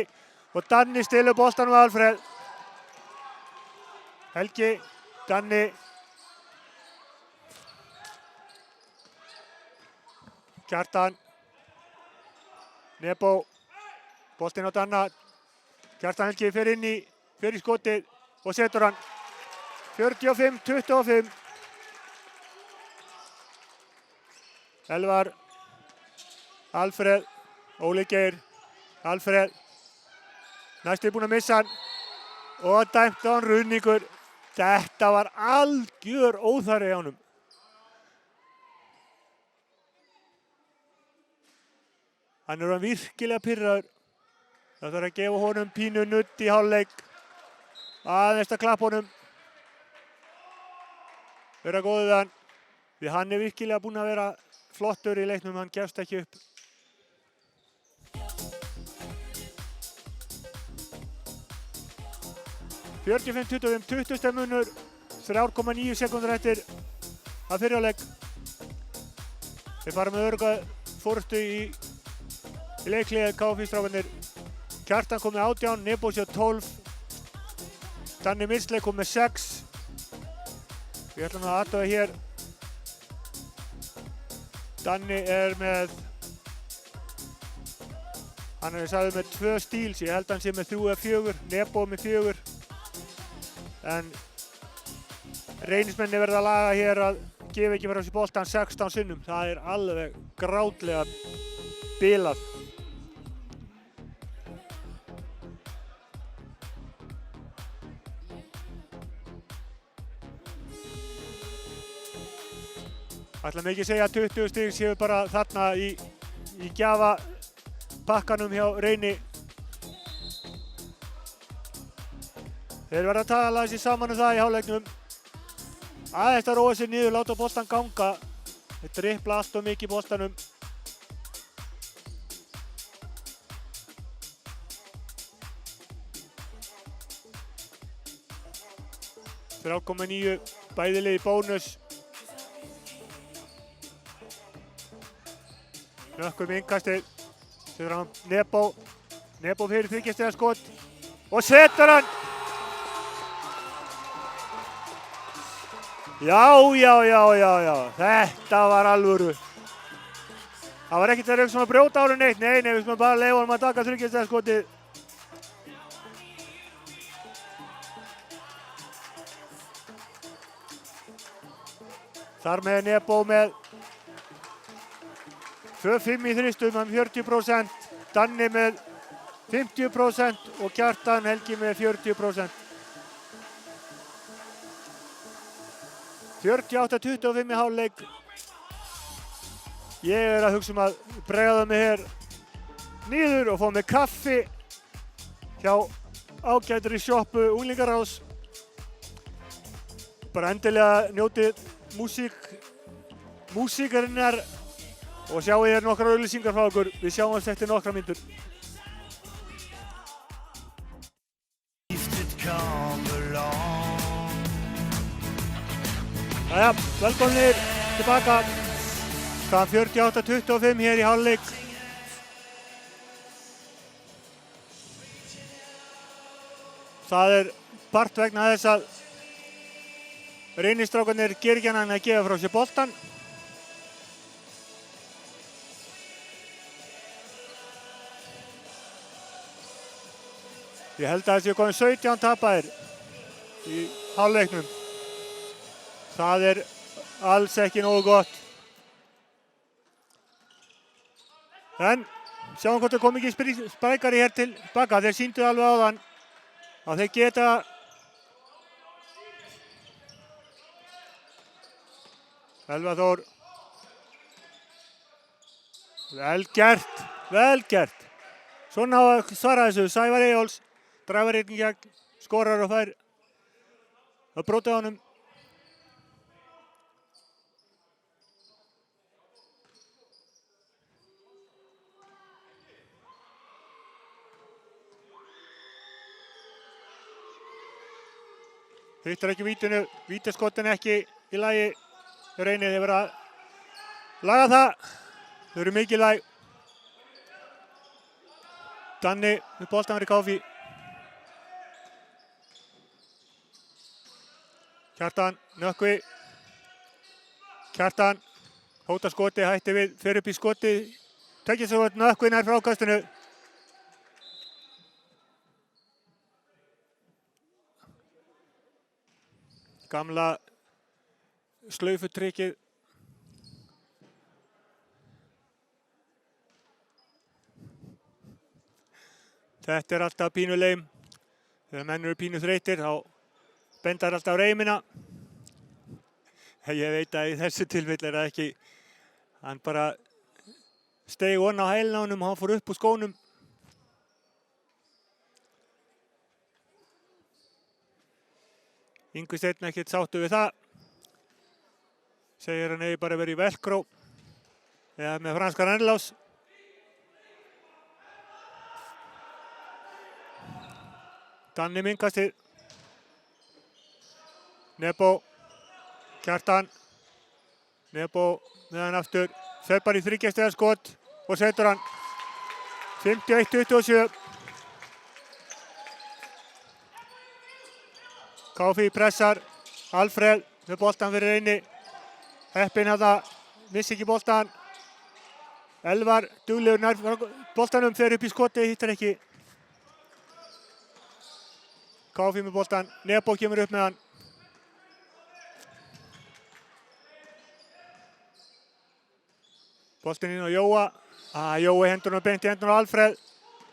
og Danni stilur boltanum með Alfreð. Helgi, Danni. Kjartan. Nebo, boltinn á Danna. Kjartan Helgi fer inn í, fer í skotið og setur hann 45-25. Elvar, Alfreð, Óli Geir, Alfreð, næstu búinn að missa hann og dæmt á hann runningur. Þetta var algjör óþarfi á honum. Hann er virkilega pirraður. Það þarf að gefa honum pínu nudd í hálfleik. Aðeins að klappa honum. Vera góður við hann. Því hann er virkilega búinn að vera flottur í leiknum, hann gefst ekki upp. (45-25), 20 stig munur, 3,9 sekúndur eftir að fyrri hálfleik. Þeir fara með örugga fórustu í leikliðið KFÍ-strákarnir. Kjartan kom með 18, Nebo sér 12. Danni Milsleik kom með 6. Við ætlum að athuga hér. Danni er með Hann er sagður með 2 stíls, ég held hann sé með 3 eða 4, Nebo með 4. En Reynismenni verða að laga hér að gefa ekki frá sér boltan 16 sinnum. Það er alveg grátlega bilað. Ætla mig ekki að segja að 20 stig séu bara þarna í gjafapakkanum hjá Reyni. Þeir verða að tala þessi saman það í hálfleiknum. Aðeins að róa sig niður, láta boltan ganga. Þeir dribbla allt of mikið boltanum. Þeir 3,9 bæði lið í bónus. Nökkvi með innkastið, setur hann Nebo fyrir þriggjastiga skot og setur hann! Já, þetta var alvöru. Það var ekkert að að brjóta á hann neitt, nei, við skulum bara leyfa honum að taka þriggjastiga skotið. Þar með Nebo með 2-5 í þristum með 40%, Danni með 50% og Kjartan Helgi með 40%. 48-25 í hálfleik. Ég er að hugsa að bregða mig hér niður og fá mig kaffi hjá ágætri sjoppu Unglingaráðs. Bara endilega njótið músíkarinnar og sjáu hér nokkrar auglýsingar frá okkur. Við sjáumst eftir nokkra mínútur. Jæja, velkomnir tilbaka. Staðan 48-25 hér í hálfleik. Það er part vegna þess að Reynistrákarnir gera ekki annað en að gefa frá sér boltan. Ég held að það séu komin 17 tapaðir í hálfleiknum. Það er alls ekki nógu gott. En sjáum hvort það kom ekki sprækari hér tilbaka. Þeir sýndu alveg áðan að þeir geta Elvar Þór. Vel gert. Svona á að svara þessu. Sævar Eyjóls. Dræfar einn gegn, skorar og fær að brota á honum. Hittar ekki vítinu, vítaskotin ekki í lagi. Reynir þeir verða að laga það. Þau eru mikið lag. Danni með boltan fyrir KFÍ. Kjartan, Nökkvi. Kjartan, hóta skoti, hætti við, fer upp í skoti. Tekið svo Nökkvi nær frákastinu. Gamla slaufutrikkið. Þetta er alltaf pínu leim. Þegar menn eru pínu þreytir, þá bendar alltaf reimina. Ég veit að í þessu tilfelli er það ekki. Hann bara steig onna á hælinn á honum og hann fór upp úr skónum. Yngvi Steinn ekkert sáttur við það. Segir hann eigi bara verið í velkró eða með franskar ennlás. Danni minkastið. Nebo, Kjartan, Nebo með hann aftur, fer bara í þriggjastiga skot og setur hann 51-27. KFÍ pressar, Alfreð með boltan fyrir Reyni. Heppinn að það missi ekki boltan. Elvar duglegur nær boltanum, fer upp í skoti, hittar ekki. KF með boltan, Nebo kemur upp með hann. Boltin inn á Jóa. Jói hendur hann beint í hendur á Alfreð.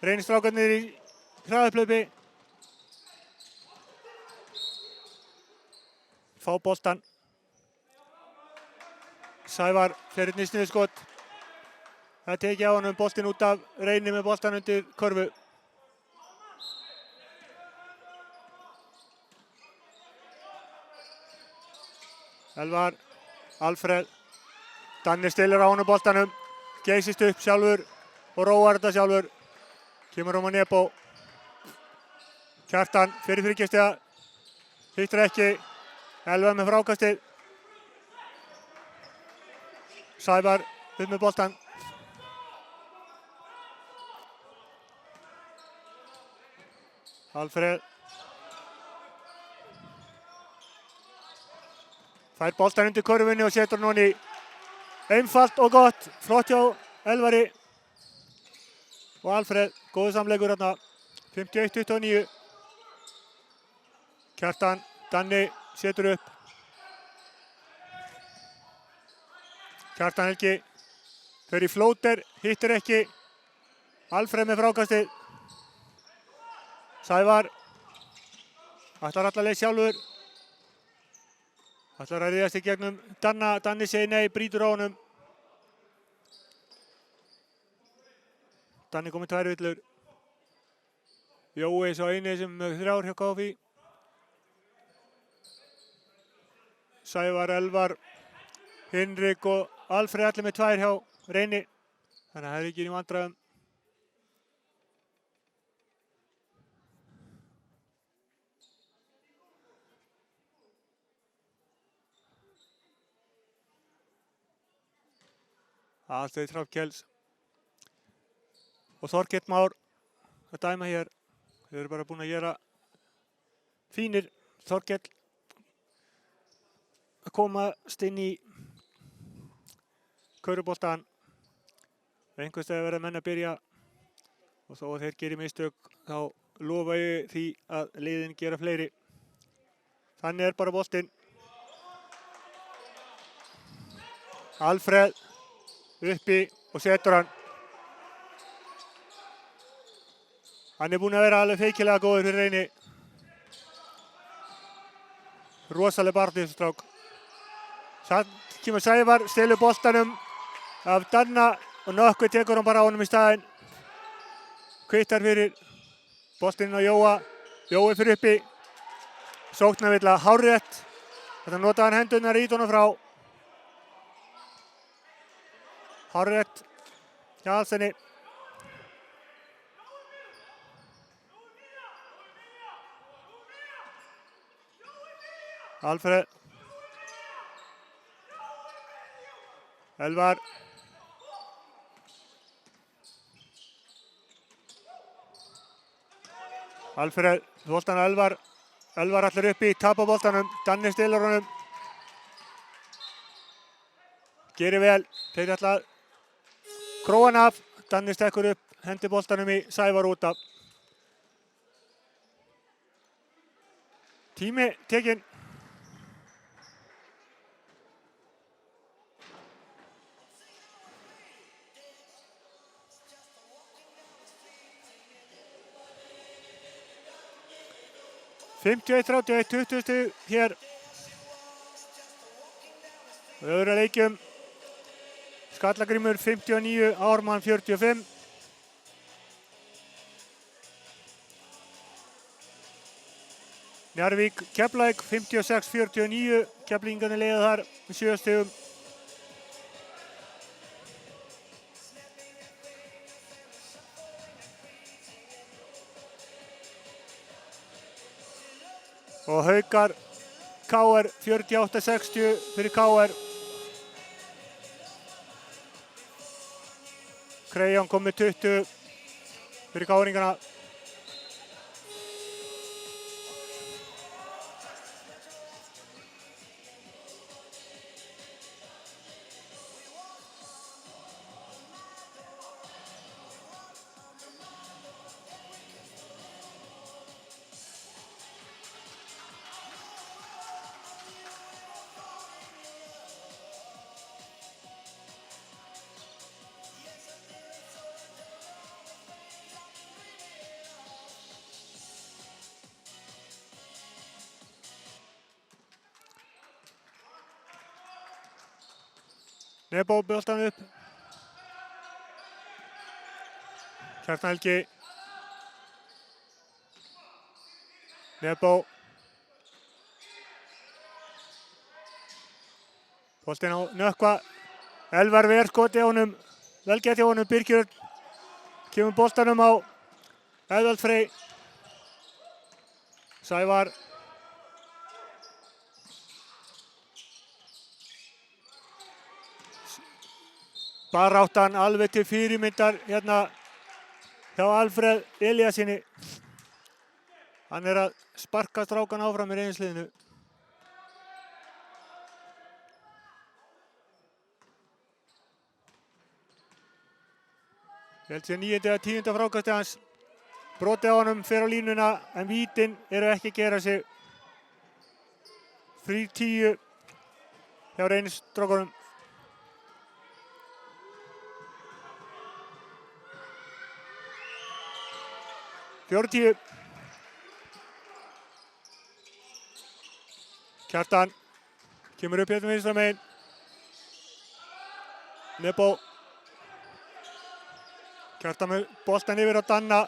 Reynir strákarnir í hraðaplaupi. Fá boltan. Sævar fer inn í sniðskot. Það tekið á honum boltin út af Reyni með boltan undir körfu. Elvar, Alfreð. Danni stilur á honum boltanum. Geysist upp sjálfur og róar þetta sjálfur. Kemur á Nebo. Kjartan fyrir þriggjastiga. Hittir ekki. Elvar með frákastið. Sævar upp með boltan. Alfreð. Fær boltan undir körfunni og setur hann í. Einfalt og gott. Flott hjá Elvari. Og Alfreð. Góður samleikur hérna. 51-29. Kjartan. Danni setur upp. Kjartan Helgi. Fer í flóter. Hittir ekki. Alfreð með frákastið. Sævar. Ætlar alla leið sjálfur. Ætlar að ryðjast í gegnum Danna. Danni segir nei, brýtur á honum. Danni komið 2 villur. Jói svo eini sem 3 hjá KF. Sævar, Elvar, Hinrik og Alfreð allir með 2 hjá Reyni. Þannig að það er ekki í vandræðum. Aðstöð Hrafnkels og Þorkell Már að dæma hér. Þeir eru bara búin að gera fínir. Þorkell að komast inn í köruboltan. Einhvers staðar verða menn að byrja og þó að þeir geri mistök þá lofa ég því að liðin gera fleiri. Þannig er bara boltinn. Alfreð uppi og setur hann. Hann er búinn að vera alveg feikilega góður fyrir Reyni. Rosaleg barði þessu strák. Samt kemur Sævar, stelur boltanum af Danna og Nökkvi tekur hann bara á honum í staðinn. Kvittar fyrir boltinn á Jóa. Jói fyrir uppi. Sóknarvilla hárrétt. Þetta notaði hann hendurnar í honum frá. Hárrétt hjá Alsenni. Alfreð. Elvar. Alfreð, boltan á Elvar. Elvar allir uppi, tapar boltanum. Danni stilur honum. Gerir vel. Þeir ætla að króa hann af. Danni stekkur upp, hendir boltanum í Sævar út af. Tími tekinn. Fimmtíu 20 stig hér. Og öðru leikjum. Skallagrímur 59, Ármann 45. Njarðvík, Keflavík 56-49. Keflvíkingarnir leiða þar með 7 stigum. Og Haukar, KR 48-60 fyrir KR. Krejón kom með 20 fyrir KR-ingana. Nebo boltan upp. Kjartan Helgi. Nebo. Boltinn á Nökkva. Elvar ver skoti á honum. Vel gert hjá honum. Birkir kemur boltanum á Eðvald Frey. Sævar. Baráttan alveg til fyrirmyndar hérna hjá Alfreð Elíasinni. Hann að sparka strákan áfram í reynsliðinu. Ég held sér 9. eða 10. frákasti hans. Brotið á honum fer á línuna en vítin eru ekki að gera sig. 3-10 hjá Reynisstrákunum. Fjóra-tíu. Kjartan kemur upp hérna vinstra megin. Nebo. Kjartan með boltan yfir á Danna.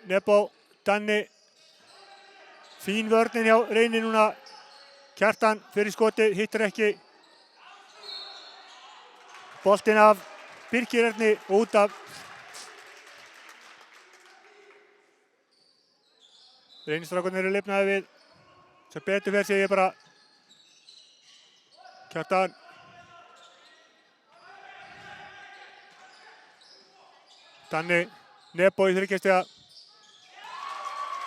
Nebo, Danni. Fín vörnin hjá Reyni núna. Kjartan fyrir skoti, hittir ekki. Boltinn af Birkir Erni og út af. Reynistrákarnir eru lifnaði við. Sem betur fer sé ég bara. Kjartan. Danni, Nebo í þriggjastiga.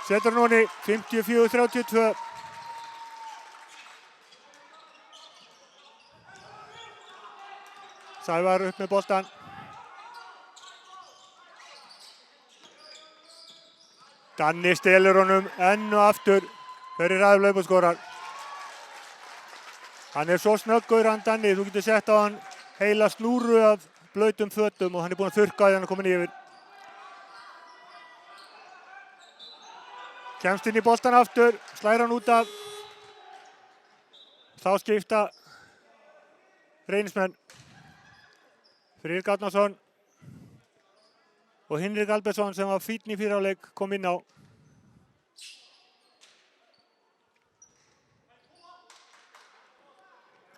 Setur hann honi 54-32. Sævar upp með boltan. Danni stelur honum enn og aftur fyrir ræðlaug og skorar. Hann svo snöggur hann Danni, þú getur sett á hann heila snúru af blautum fötum og hann búinn að þurrka þegar hann komin yfir. Kemst inn í boltan aftur, slæra hann út af. Þá skipta Reynismenn. Friðrik Árnason og Hinrik Albertsson sem var fínn í fyrri hálfleik kom inn á.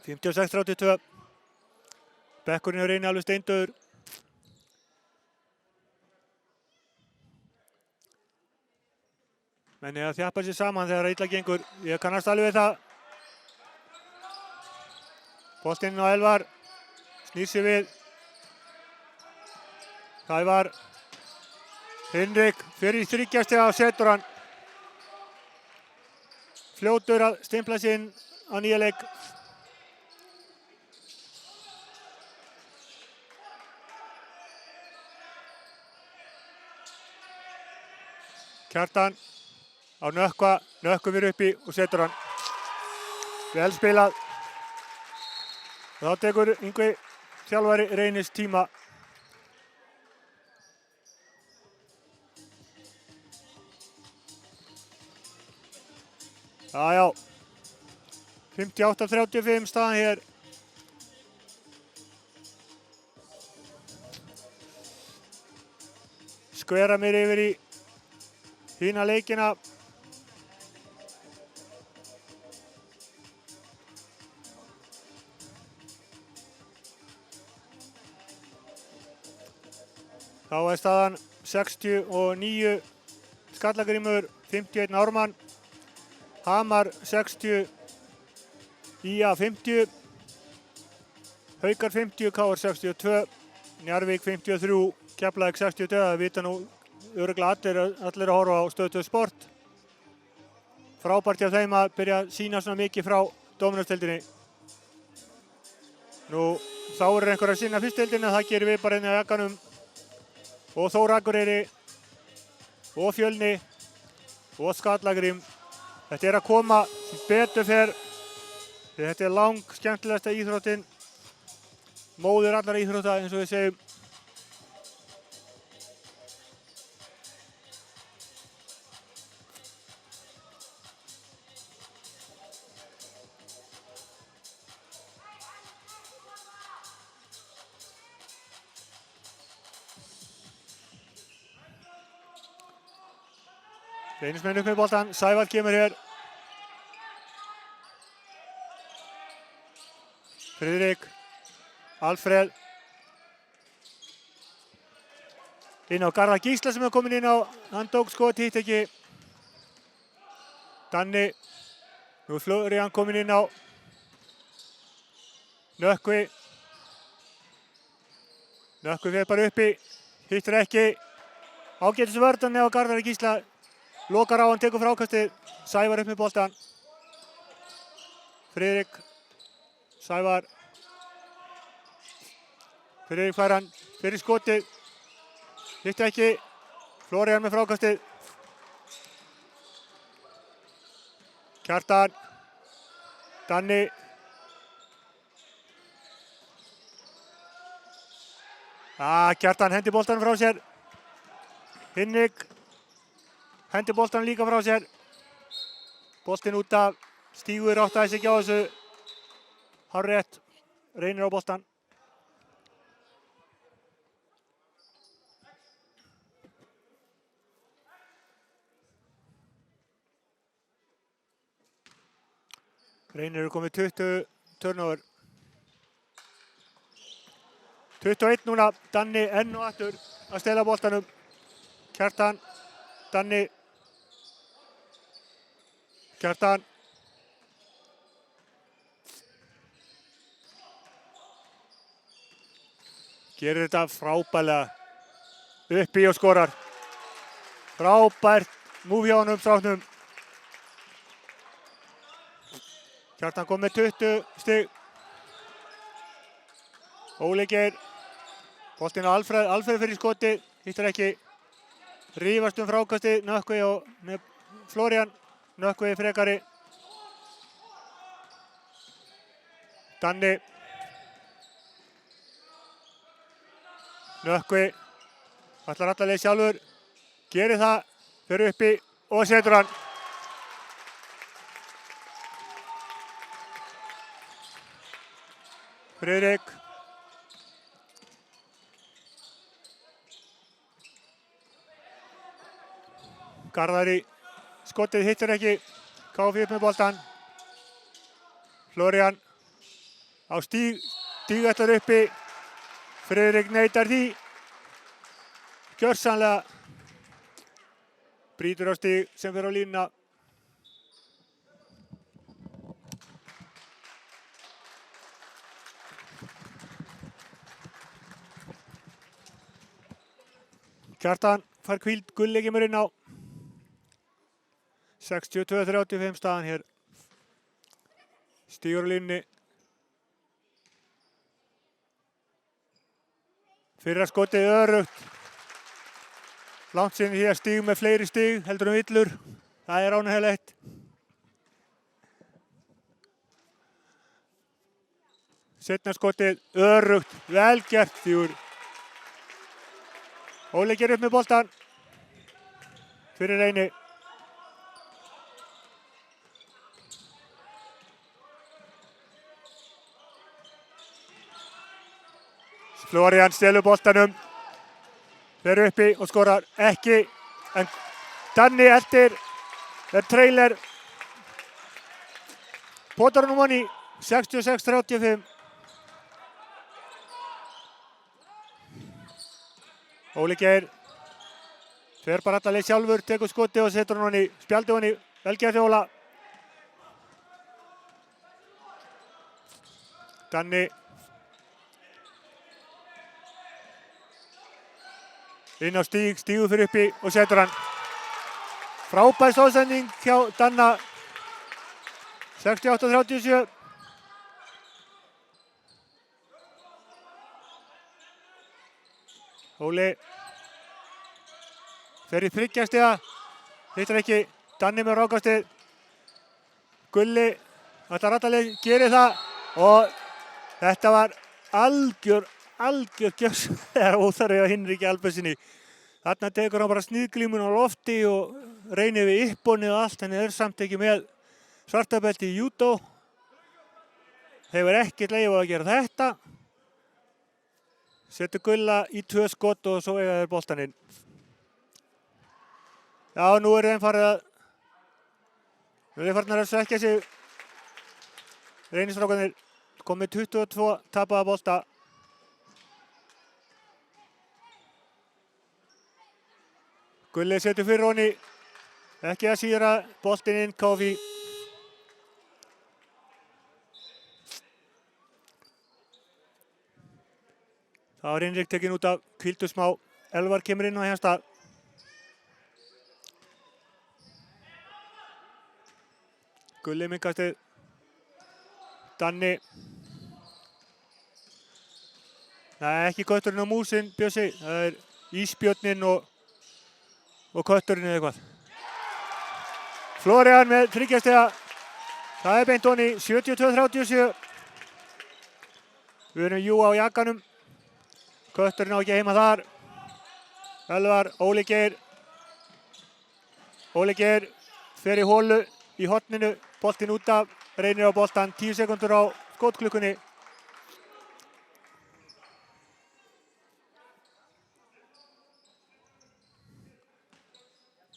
(56 - 32). Bekkurinn hjá Reyni alveg steindauður. Menn að þjappa sér saman þegar illa gengur. Ég kannast alveg við það. Boltinn á Elvar. Snýr sér við. Sævar. Hinrik fyrir í þriggjastiga og setur hann. Fljótur að stimpla sig inn á nýja leik. Kjartan á Nökkva. Nökkvi fyrir uppi og setur hann. Vel spilað. Þá tekur Yngvi þjálfari Reynis tíma. Já. 58-35 staðan hér. Skvera mér yfir í hína leikina. Þá staðan 69 Skallagrímur, 51 Ármann. Hamar 60, IA 50, Haukar 50, KR 62, Njarðvík 53, Keflavík 62. Það vita nú örugglega allir að horfa á Stöð 2 Sport. Frábært hjá þeim að byrja að sýna svona mikið frá Dóminusdeildinni. Nú þá einhver að sinna fyrstdeildinni, það gerum við bara inn á jakkanum. Og Þór Akureyri, og Fjölni, og Skallagrím. Þetta að koma sem betur fer. Þetta lang skemmtilegasta íþróttin. Móðir allar íþrótta eins og við segjum. Reynismenn upp með boltan, Sævar kemur hér. Friðrik, Alfreð. Inn á Garðar Gísla sem er komin inn á, hann tók skot, hitt ekki. Danni, nú er Flórian komin inn á. Nökkvi. Nökkvi fer bara uppi, hittir ekki. Ágætis vörðan á Garðar Gísla. Lokar á hann, tekur frákastið. Sævar upp með boltan. Friðrik. Sævar. Friðrik fær hann fyrir skotið. Hittir ekki. Flórian með frákastið. Kjartan. Danni. Kjartan hendi boltanum frá sér. Hinrik hendi boltanum líka frá sér. Boltinn út af. Stígur áttaði sig ekki á þessu. Hárrétt. Reynir á boltan. Reynir eru komið 20 turnover. 21 núna. Danni enn og aftur að stela boltanum. Kjartan. Danni. Kjartan. Gerir þetta frábærlega. Uppi og skorar. Frábært múf hjá honum, stráknum. Kjartan kom með 20 stig. Óli Geir. Boltinn á Alfreð. Alfreð fyrir skoti. Hittir ekki. Rífast frákasti. Nökkvi og Flórian. Nökkvi frekari. Danni. Nökkvi. Ætlar alla leið sjálfur. Gerir það. Fyrir uppi og setur hann. Friðrik. Garðari. Skotið hittir ekki. KF upp með boltan. Flórian. Á stíg. Stíg ætlar uppi. Friðrik neitar því. Gjörsamlega. Brýtur á stíg sem fer á línuna. Kjartan fær hvíld, Gulli kemur inn á. 62-35 staðan hér. Stígur á línunni. Fyrra skotið örugt. Langt sinni því að stíg með fleiri stíg heldur villur. Það er ánægjulegt. Seinna skotið örugt. Vel gert Stígur. Óli gerir upp með boltan. Fyrir Reyni. Flórian stelur boltanum. Fer uppi og skorar ekki. En Danni eldir. Er trailer. Potar hann í 66-35. Óli Geir. Fer bara alla leið sjálfur, tekur skoti og setur hann í spjaldi hann í. Vel gert Óla. Danni. Inn á stíg, stígur fyrir uppi og setur hann. Frábær stóðsending hjá Danna. 68-37. Óli fer í 30 stiga. Hittir ekki. Danni með rákastið. Gulli ætlar allaleið, gerir það. Og þetta var algjör gjöfslega óþarfi á Hinriki Albertsinni. Þarna tekur hann bara sniðglímun á lofti og reynir við uppbónið og allt. En er samt ekki með svartabelti í júdó. Hefur ekkert leyfi á að gera þetta. Setur Gulla í 2 skot og svo eiga þeir boltaninn. Já, nú eru þeim farin að svekkja sig. Reynistrákarnir komið 22 tapaða bolta. Gulli setur fyrir honni. Ekki að síðra boltinn inn, KFÍ. Það var Hinrik tekinn út af hvíldu smá. Elvar kemur inn á hans stað. Gulli minnkastið. Danni. Nei, ekki kötturinn á músin, Bjössi. Það er ísbjörninn og kötturinn eða eitthvað. Florian með 3 stiga. Það er beint honni, 72-37. Við erum jú á jakkanum. Kötturinn á ekki heima þar. Elvar, Óli Geir. Óli Geir fer í hólu í horninu. Boltinn út af, Reynir á boltan. 10 sekundur á skotklukkunni.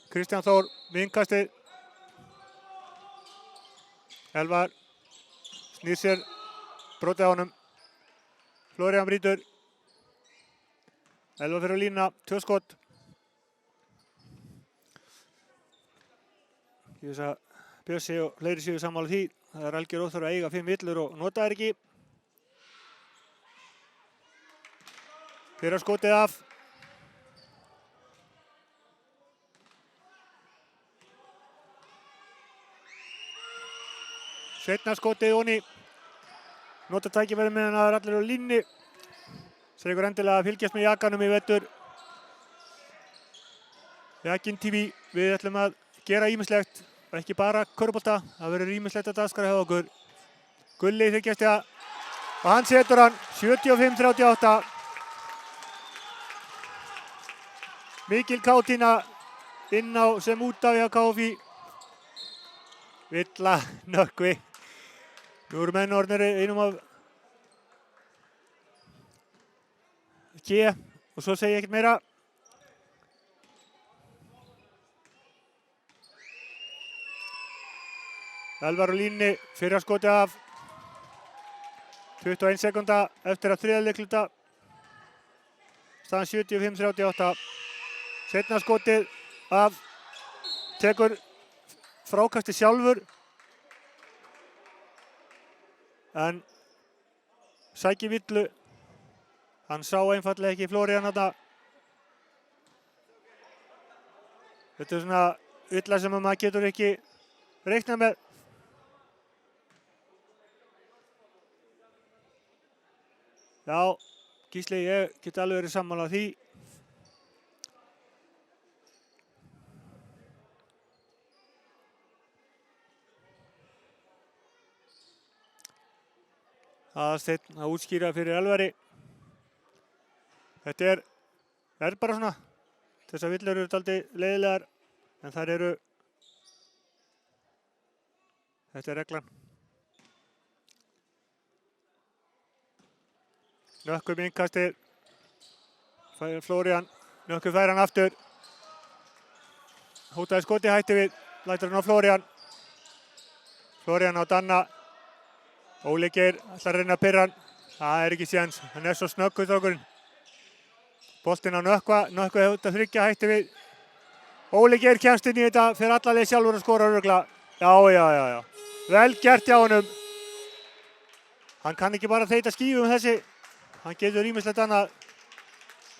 Kristján Þór, vinkastið. Elvar snýr sér, brotið á honum. Florian brýtur. Elvar fyrir að lína, 2 skot. Ég veist að Bjössi og fleiri séu sammála því. Það er algjör óþarfi að eiga 5 villur og nota þær ekki. Fyrra skotið af. Seinna skotið honni. Nota tækifæri meðan það er allir á línni. Sér ykkur endilega að fylgjast með jakkanum í vetur. Jakinn TV, við ætlum að gera ýmislegt. Ekki bara körfubolta, það verður ýmislegt að dagskrá hjá okkur. Gulli 3 stiga og hann setur hann 75-38. Mikil kátína inn á sem út af hjá KFÍ. Villa, Nökkvi. Nú eru menn orðnir einum af G og svo segi ég ekkert meira. Elvar á línni, fyrra skotið af. 21 sekúnda eftir að þriðja leikluta. Staðan 75-38. Seinna skotið af. Tekur frákastið sjálfur. En sækir villu. Hann sá einfallega ekki Florian þarna. Þetta er svona villa sem maður getur ekki reiknað með. Já, Gísli, ég get alveg verið sammála því. Aðalsteinn að útskýra fyrir Elvari. Þetta er bara svona. Þessar villur eru dálítið leiðilegar, en þær eru. Þetta er reglan. Nökkvi með innkastið. Florian. Nökkvi fær hann aftur. Hótaði skoti, hætti við. Lætur hann á Florian. Florian á Danna. Óli Geir ætlar að reyna að pirra hann. Það er ekki séns. Hann er svo snöggur strákurinn. Boltinn á Nökkva. Nökkvi hóta 3, hætti við. Óli Geir kemst inn í þetta. Fer alla leið sjálfur að skora örugglega. Já. Vel gert hjá honum. Hann kann ekki bara þeyta skífum þessi. Hann getur ýmislegt annað.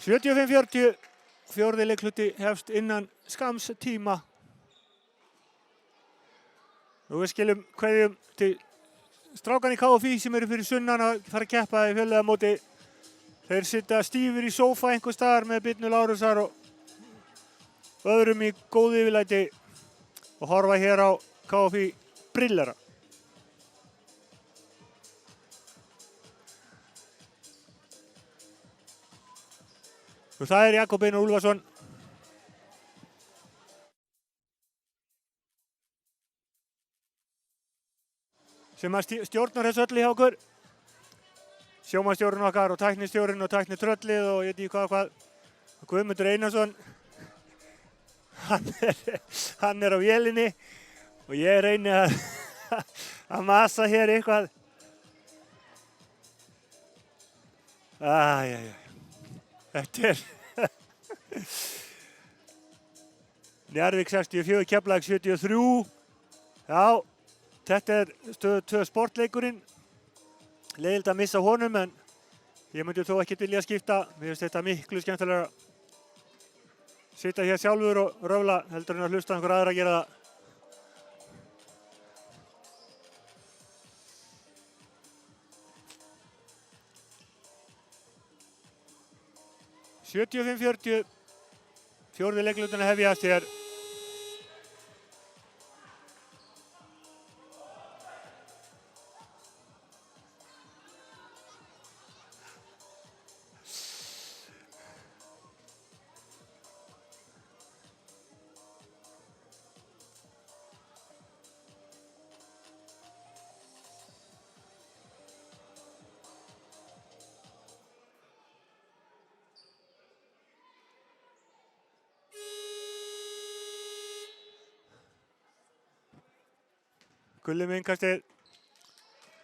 75-40. 4. leikluti hefst innan skams tíma. Nú við skilum kveðjum til strákan í KFÍ sem eru fyrir sunnan að fara að keppa í fjölliðamóti. Þeir sitja stífir í sófa einhvers staðar með Birnu Lárusar og öðrum í góðu yfirlæti og horfa hér á KFÍ brillera. Og það er Jakob Einar Úlfarsson. Sem að stjórnar þessu öllu hjá okkur. Sjómannstjórinn okkar og tæknistjórinn og tæknitröllið og ég veit ekki hvað. Guðmundur Einarsson. hann er á vélinni og ég reyni að masa hér eitthvað. Þetta er Njarðvík 64, Keflavík 73. Já, þetta er stöðu 2 sportleikurinn. Leiðilegt að missa honum, en ég myndi þó ekkert vilja skipta. Mér finnst þetta miklu skemmtilegra að sitja hér sjálfur og röfla heldur en að hlusta einhver aðra að gera það. (75 - 40). Fjórði leiklutin að hefjast hér. Gulli með innkastið.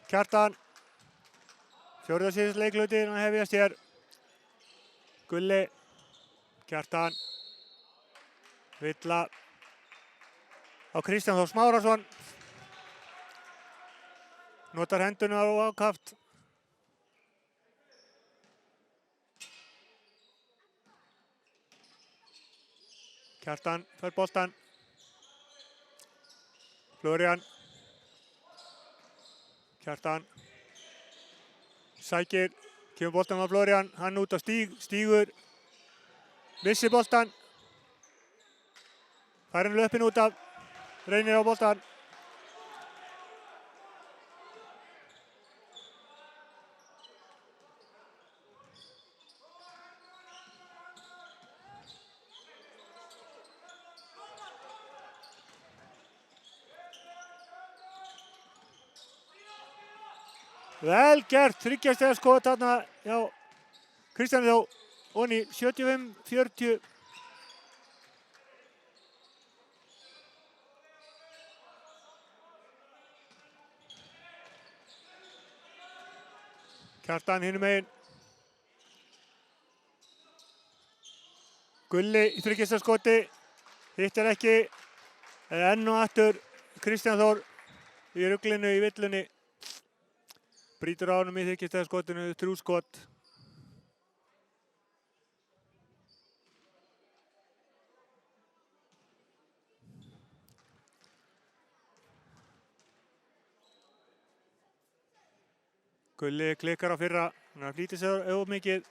Kjartan. Fjórða síðust leiklutin að hefjast hér. Gulli. Kjartan. Villa. Á Kristján Þór Smárasson. Notar hendurna á ákaft. Kjartan fær boltan. Florian. Kjartan sækir, kemur boltan á Florian, hann út á stígur, missir boltan, fær hann löpinn út af, reynir á boltan. Vel gert, 3 stiga skot þarna hjá Kristjáni Þó onni 75 - 40. Kjartan hinum megin. Gulli í 3 stiga skoti, hittir ekki, enn og aftur Kristján Þór í ruglinu í villunni. Brýtur á honum í 3 stiga skotinu, 3 skot. Gulli klikkar á fyrra, hann flýtir sér of mikið.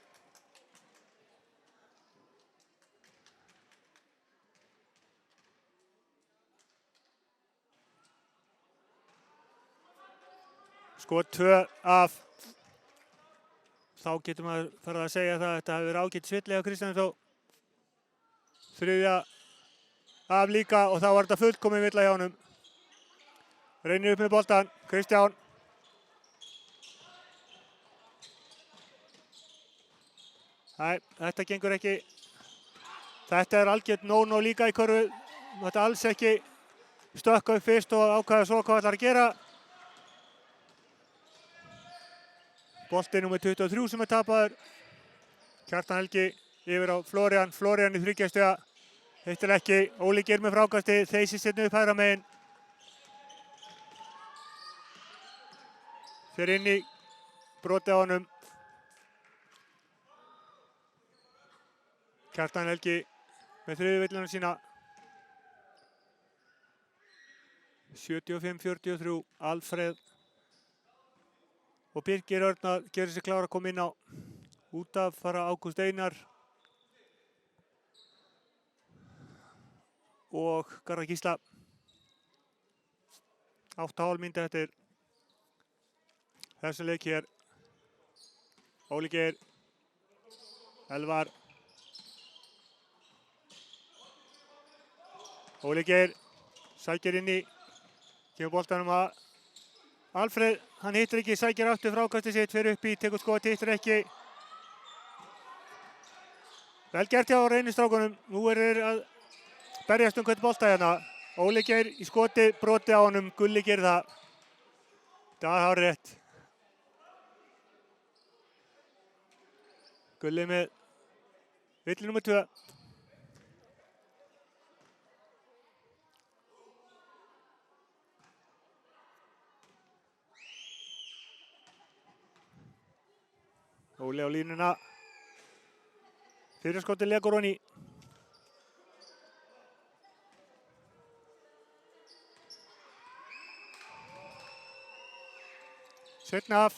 Skot 2 af. Þá getur maður farið að segja það að þetta hefur verið ágætis villi á Kristjáni Þó. 3. af líka og þá var þetta fullkomin villa hjá honum. Reynir upp með boltan, Kristján. Nei, þetta gengur ekki. Þetta er algjört no-no líka í körfu. Þetta alls ekki stökka upp fyrst og ákveða svo hvað ætlar að gera. Bolti númer 23 sem er tapaður. Kjartan Helgi yfir á Florian. Florian í 3 stiga. Hittir ekki. Óli Geir með frákasti. Þeysist hérna upp hægra megin. Fer inn í broti á honum. Kjartan Helgi með 3. villuna sína. 75 - 43. Alfreð og Birgir Örn að gera sig klára að koma inn á. Út af fara Ágúst Einar og Garðar Gísla. 8,5 mínútur eftir þessu leik hér. Óli Geir, Elvar. Óli Geir sækir inn í, kemur boltanum að Alfreð, hann hittir ekki, sækir aftur frákastið sitt, fer upp í, tekur skot, hittir ekki. Vel gert hjá reynistrákunum. Nú er þeir að berjast hvern bolta hérna. Óli Geir í skoti, broti á honum, Gulli gerir það. Það var hárrétt. Gulli með villi númer 2. Óli á línuna. Fyrir skoti legur hann í. Seinna af.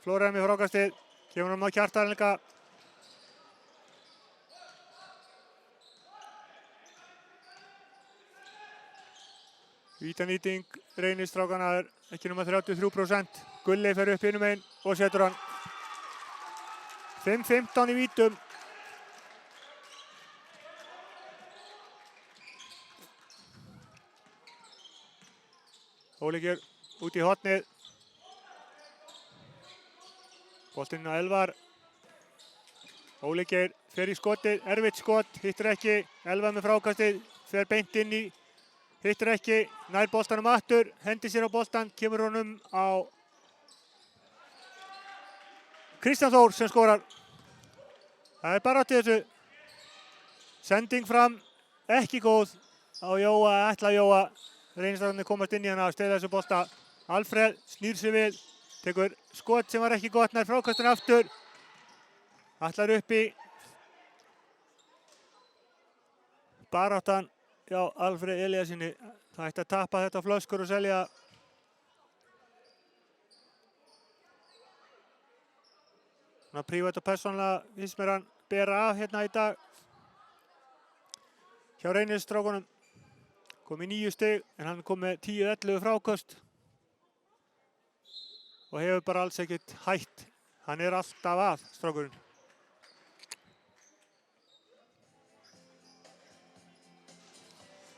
Flóraði með frákastið. Kemur hann á Kjartan líka. Vítanýting Reynistrákana er ekki nema 33%. Gulli fer upp hinum einn og setur hann. 5-15 í vítum. Óli Geir út í hornið. Boltinn á Elvar. Óli Geir fer í skotið, erfitt skot, hittir ekki. Elvar með frákastið, fer beint inn í, hittir ekki. Nær boltanum aftur, hendir sér á boltan, kemur honum á Kristján Þór sem skorar. Það er bara áttið þessu. Sending fram, ekki góð á Jóa, ætla Jóa. Reynistrákarnir komast inn í hana, stela þessu bolta. Alfreð snýr sig við, tekur skot sem var ekki gott, nær frákastinu aftur. Ætlar upp í. Baráttan hjá Alfreð Elíasinni. Það ætti að tappa þetta á flöskur og selja. Svona prívat og persónulega finnst mér hann bera af hérna í dag. Hjá Reynistrákunum. Kom í 9 stig en hann kom með 10-11 fráköst. Og hefur bara alls ekkert hætt. Hann er alltaf að, strákurinn.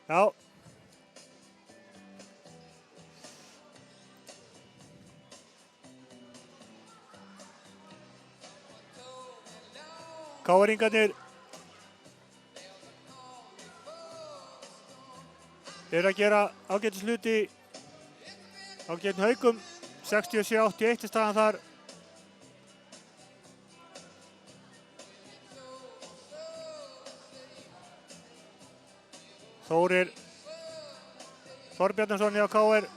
Já. KR-ingarnir eru að gera ágætis hluti á gegn Haukum. 67-81 er staðan þar. Þórir Þorbjarnason hjá KR.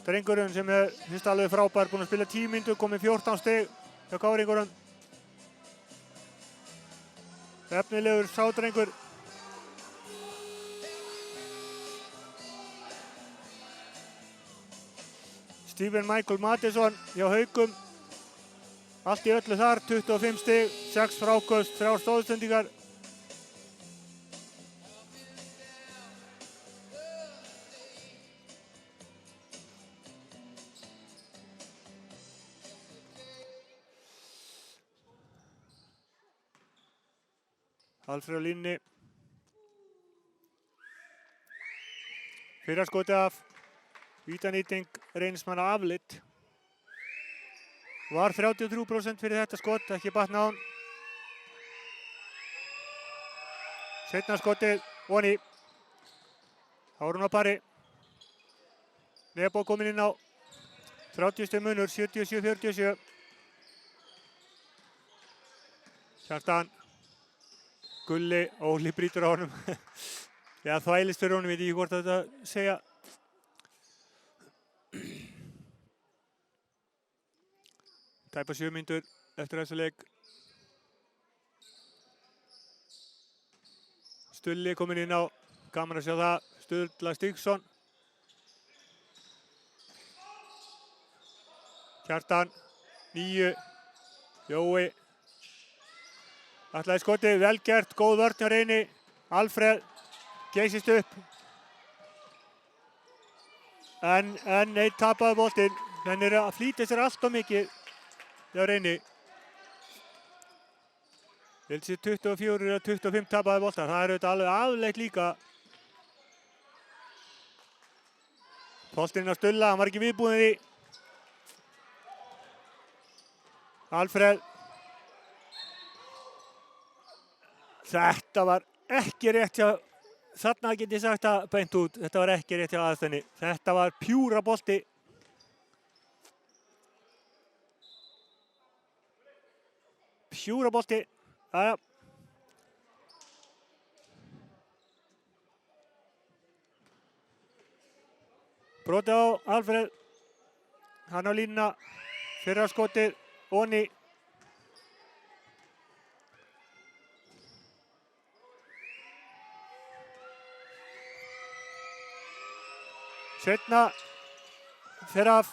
Drengurinn sem er fyrst alveg frábær, búinn að spila 10 mínútur, komið 14 stig hjá KR-ingurum. Efnilegur sádrengur. Stephen Michael Mattisson hjá Haukum. Allt í öllu þar, 25 stig, 6 fráköst, 3 stóðsendingar. Alfreð á línni. Fyrra skoti af. Vítanýting Reynismanna afleitt. Var 33% fyrir þetta skot, ekki batna á hann. Seinna skotið, voni. Þá er hún á pari. Nebo komin inn á 30 stig munur, 77-47. Kjartan. Gulli, Óli brýtur á honum. Já, þvælist fyrir honum, veit ég hvort þetta segja. Tæpa 7 mínútur eftir þessu leik. Stulli kominn inn á, gaman að sjá það. Sturla Stígsson. Kjartan, 9, Jói. Ætlaði skotið, vel gert, góð vörn hjá Reyni. Alfreð geysist upp. En eitt tapaði boltinn. Hann er að flýta sér allt of mikið hjá Reyni. Ég held sér 24 eða 25 tapaði boltar. Það er auðvitað alveg afleitt líka. Boltinn á Stulla, hann var ekki viðbúinn því. Alfreð. Þetta var ekki rétt hjá þarna get ég sagt það beint út. Þetta var ekki rétt hjá Aðalsteini. Þetta var pjúra bolti. Pjúra bolti. Jæja. Brotið á Alfreð. Hann á línuna. Fyrra skotið. Onni. Seinna fer af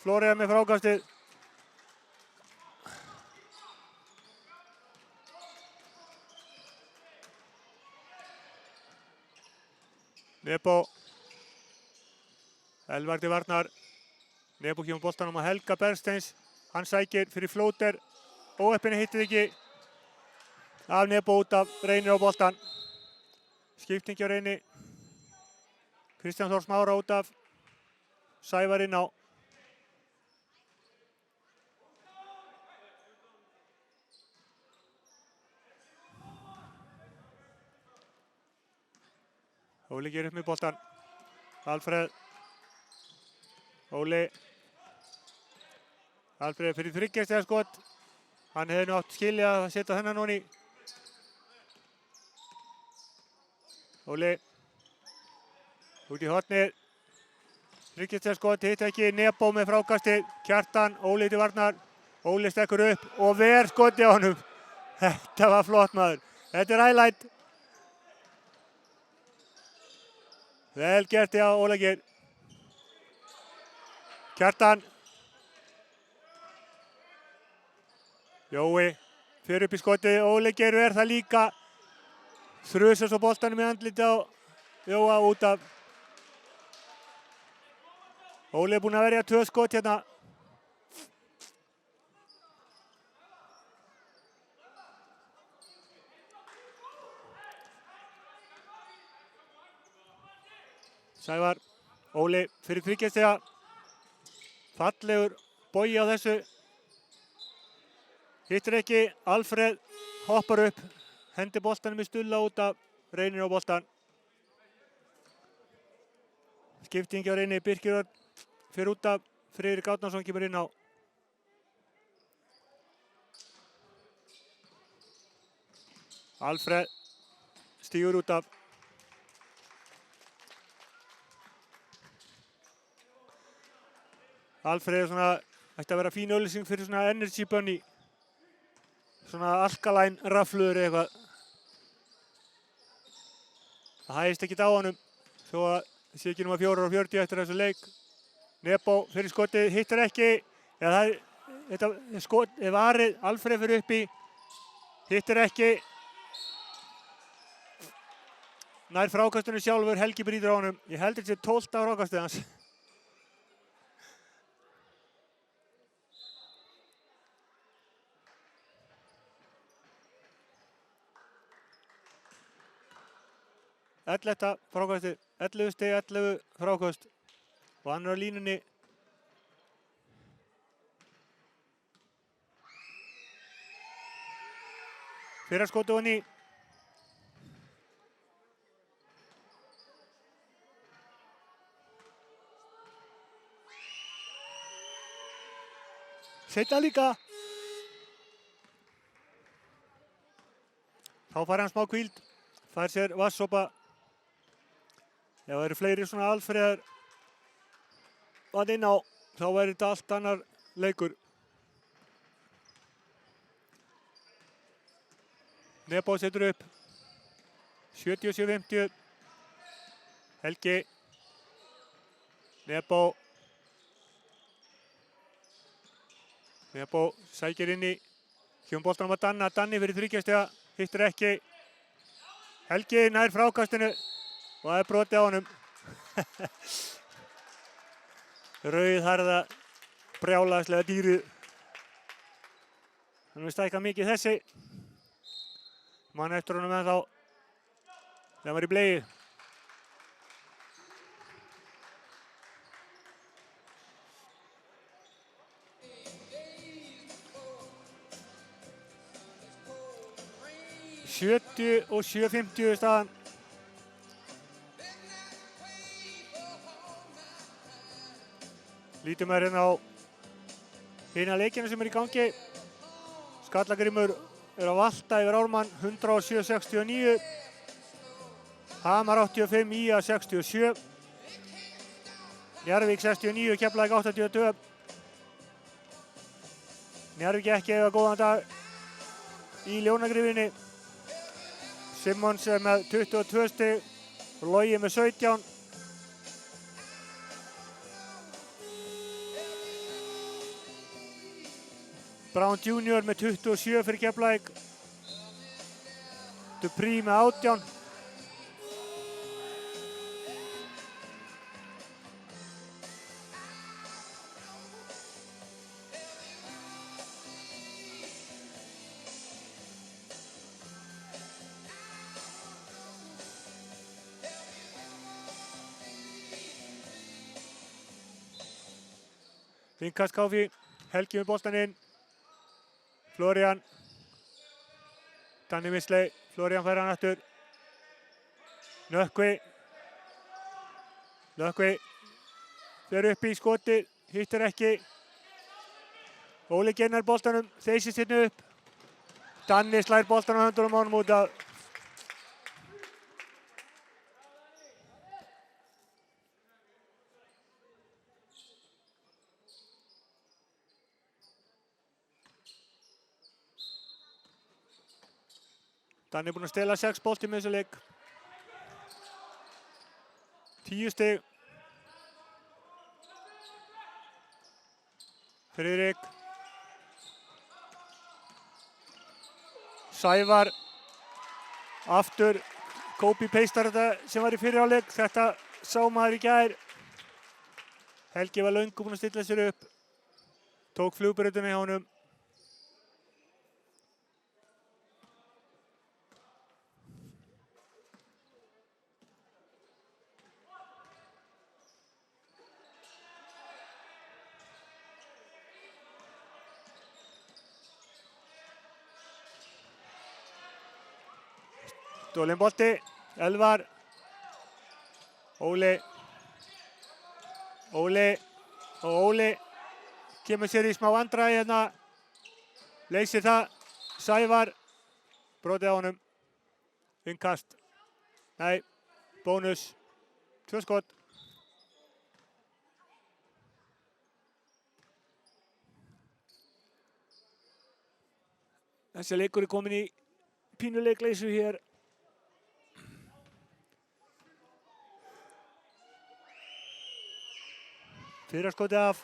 Flóriða með frákastið. Nebo. Elvar til varnar. Nebo kemur boltanum á Helga Bergsteins. Hann sækir fyrir flóter. Óheppinni hittir ekki. Af Nebo út af Reynir á boltan. Skipting á Reyni. Kristján Þór Smára út af. Sævar inn á. Óli gerir upp með boltan. Alfreð. Óli. Alfreð fyrir 3 stiga skot. Hann hefði nú átt skilja að setja þennan núni. Óli. Út í hornið. 3 stiga skot, hitt ekki. Nebo með frákastið. Kjartan, Óli til varnar. Óli stekkur upp og ver skoti á honum. Þetta var flott maður. Þetta er highlight. Vel gert hjá Óla Geir. Kjartan. Jói fyrir upp í skotið. Óli Geir ver það líka. Þrusar svo boltanum í andliti á Jóa út af. Óli er búinn að verja 2 skot hérna. Sævar, Óli fyrir 3 stiga. Fallegur bogi á þessu. Hittir ekki, Alfreð hoppar upp. Hendir boltanum í stulla út af. Reynir á boltan. Skipting á Reyni, Birkir fyrir út af. Friðrik Árnason kemur inn á. Alfreð stígur út af. Alfreð er svona, ætti að vera fín auglýsing fyrir svona Energy Bunny. Svona alkaline rafluður eitthvað. Það hægist ekkert á honum, þó að það sé ekki núma 4:40 eftir þessu leik. Nebo fyrir skotið, hittir ekki. Þetta skot er varið, Alfreð fyrir uppi. Hittir ekki. Nær frákastunum sjálfur, Helgi brýtur á honum. Ég held þetta sé 12. frákastið hans. Ellefta frákastið, 11 stig, 11 frákast. Og hann er á línunni. Fyrra skotið hann í. Seinna líka. Þá fær hann smá hvíld. Fær sér vatnssopa. Ef það eru fleiri svona Alfreðar inn á, þá verður þetta allt annar leikur. Nebo setur upp. 77-50. Helgi. Nebo. Nebo sækir inn í. Kemur boltanum að Danna. Danni fyrir 3 stiga. Hittir ekki. Helgi nær frákastinu. Og það er brotið á honum. Rauðharða, brjálæðislega dýrið. Hann er stækkað mikið þessi. Man eftir honum ennþá. Þegar hann var í bleiðu. og 7:50 staðan. Lítum við hérna á hina leikina sem í gangi. Skallagrímur að valta yfir Ármann 107-69. Hamar 85, IA 67. Njarðvík 69, Keflavík 82. Njarðvík ekki eiga góðan dag í Ljónagryfjunni. Simmons með 22 stig og Logi með 17. Brown Jr. með 27 fyrir Keflavík. Dupree með 18. Innkast Káfi, Helgi með boltann inn. Florian. Danni Misley, Florian fær hann aftur. Nökkvi. Nökkvi fer upp í skoti, hittir ekki. Óli gennar boltanum, þeysist hérna upp. Danni slær boltan á höndunum á honum út af. Danni búinn að stela 6 boltum í þessu leik. 10 stig. Friðrik. Sævar. Aftur copy-pastar þetta sem var í fyrri hálfleik. Þetta sá maður í gær. Helgi var löngu búinn að stilla sér upp. Tók flugbrautina hjá honum. Stólinn bolti, Elvar, Óli og Óli kemur sér í smá vandræði hérna, leysir það, Sævar, brotið á honum, innkast, nei, bónus, 2 skot. Þessi leikur komin í pínuleikleysu hér. Fyrra skotið af.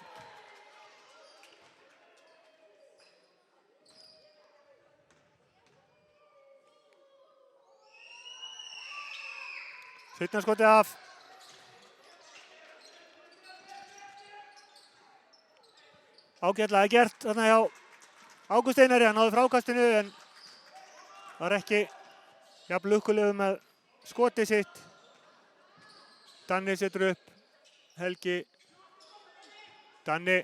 Seinna skotið af. Ágætlega gert þarna hjá Ágúst Einari, hann náði frákastinu en var ekki jafn lukkulegur með skotið sitt. Danni setur upp, Helgi. Danni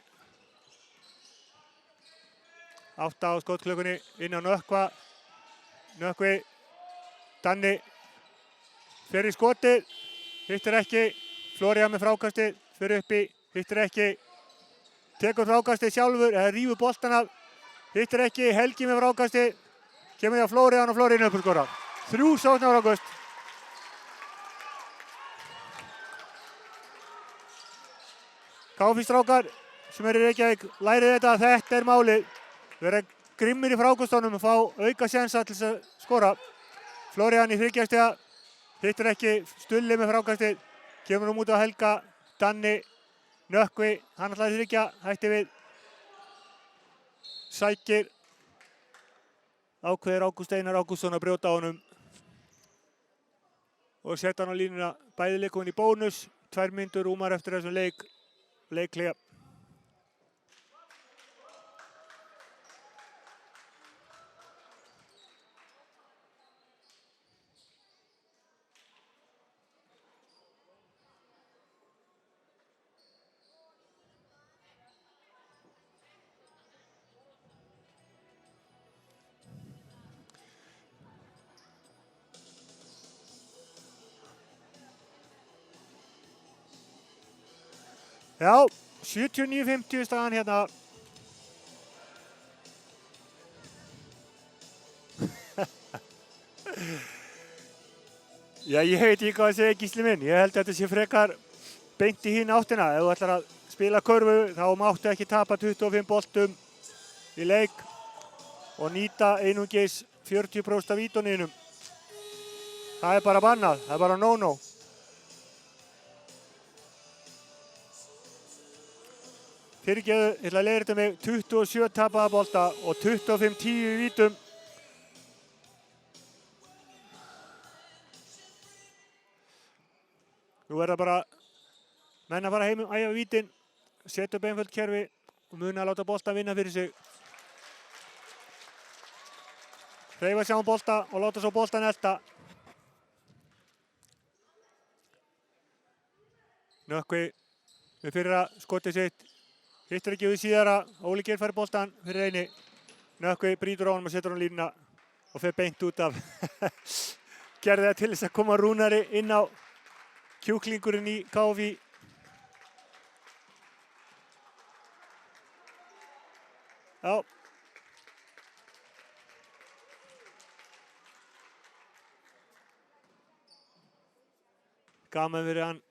8 á skotklukkunni inn á Nökkva. Nökkvi. Danni fer í skotið, hittir ekki. Florian með frákastið, fer uppi, hittir ekki. Tekur frákastið sjálfur, eða rífur boltan af. Hittir ekki, Helgi með frákastið. Kemur hjá Florian og Florian upp og skora. 3 sókn á Ágúst. Káfí-strákar sem í Reykjavík, lærið þetta er málið. Vera grimmir í frákastónum og fá auka sénsa til að skora. Florian í 3 stiga, hittir ekki, Stulli með frákastið, kemur út á Helga, Danni, Nökkvi, hann ætlaði 3, hætti við. Sækir, ákveður Ágúst Einar Ágústsson að brjóta á honum og setja hann á línuna, bæði leikurinn í bónus, 2 mínútur rúmar eftir þessum leiklega. Já, 79-50 staðan hérna. Já, ég veit ekki hvað að segja, Gísli minn. Ég held að þetta sé frekar beint í hina áttina. Ef þú ætlar að spila körfu þá máttu ekki tapa 25 boltum í leik og nýta einungis 40% af vítunum. Það er bara bannað, það er bara no-no. Fyrirgeðu, ég ætla að leiðrétta mig, 27 tapaða bolta og 25-10 í vítum. Nú er það bara menn að fara heim æfa vítin, setja upp einföld kerfi og muna að láta bolta vinna fyrir sig. Hreyfa sjá bolta og láta svo boltan elta. Nökkvi með fyrra skotið sitt. Hittir ekki við síðara. Óli Geir fær boltan fyrir Reyni. Nökkvi brýtur á honum og setur hann línuna og fer beint út af. Gerði það til þess að koma Rúnari inn á kjúklingurinn í KFÍ. Já. Gaman fyrir hann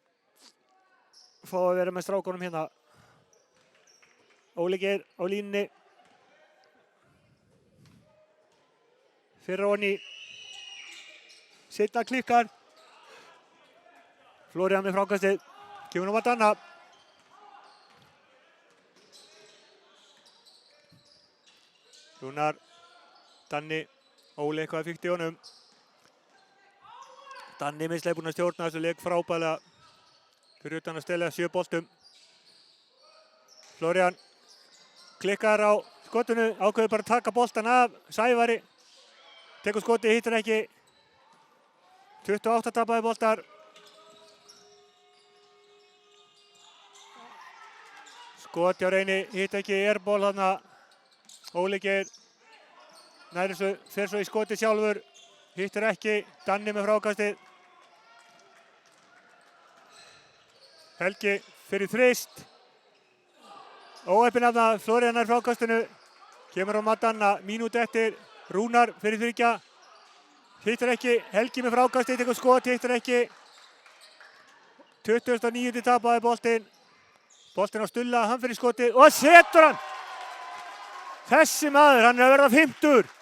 fá að vera með strákunum hérna. Óli Geir á línunni. Fyrir honni. Seinna klikkar. Florian með frákastið. Kemur nú að danna. Rúnar, Danni, Óli eitthvað fikkt í honum. Danni mislega búinn að stjórna þessu leik frábælega. Fyrir utan að stela 7 boltum. Florian klikkar á skotinu, ákveður bara að taka boltan af. Sævari tekur skoti, hittir ekki. 28 tapaði boltar. Skoti á Reyni, hitt ekki airball þarna. Óli Geir næri svo, fer svo í skoti sjálfur. Hittir ekki, Danni með frákastið. Helgi fyrir þrist. Óheppinn þarna, Florian nær frákastinu. Kemur á Madanna, mínútu eftir. Rúnar fyrir þriggja. Hittir ekki, Helgi með frákastið, tekur skot, hittir ekki. 29. tapaði boltinn. Boltinn á Stulla, hann fyrir skotið og setur hann! Þessi maður, hann er að verða 50.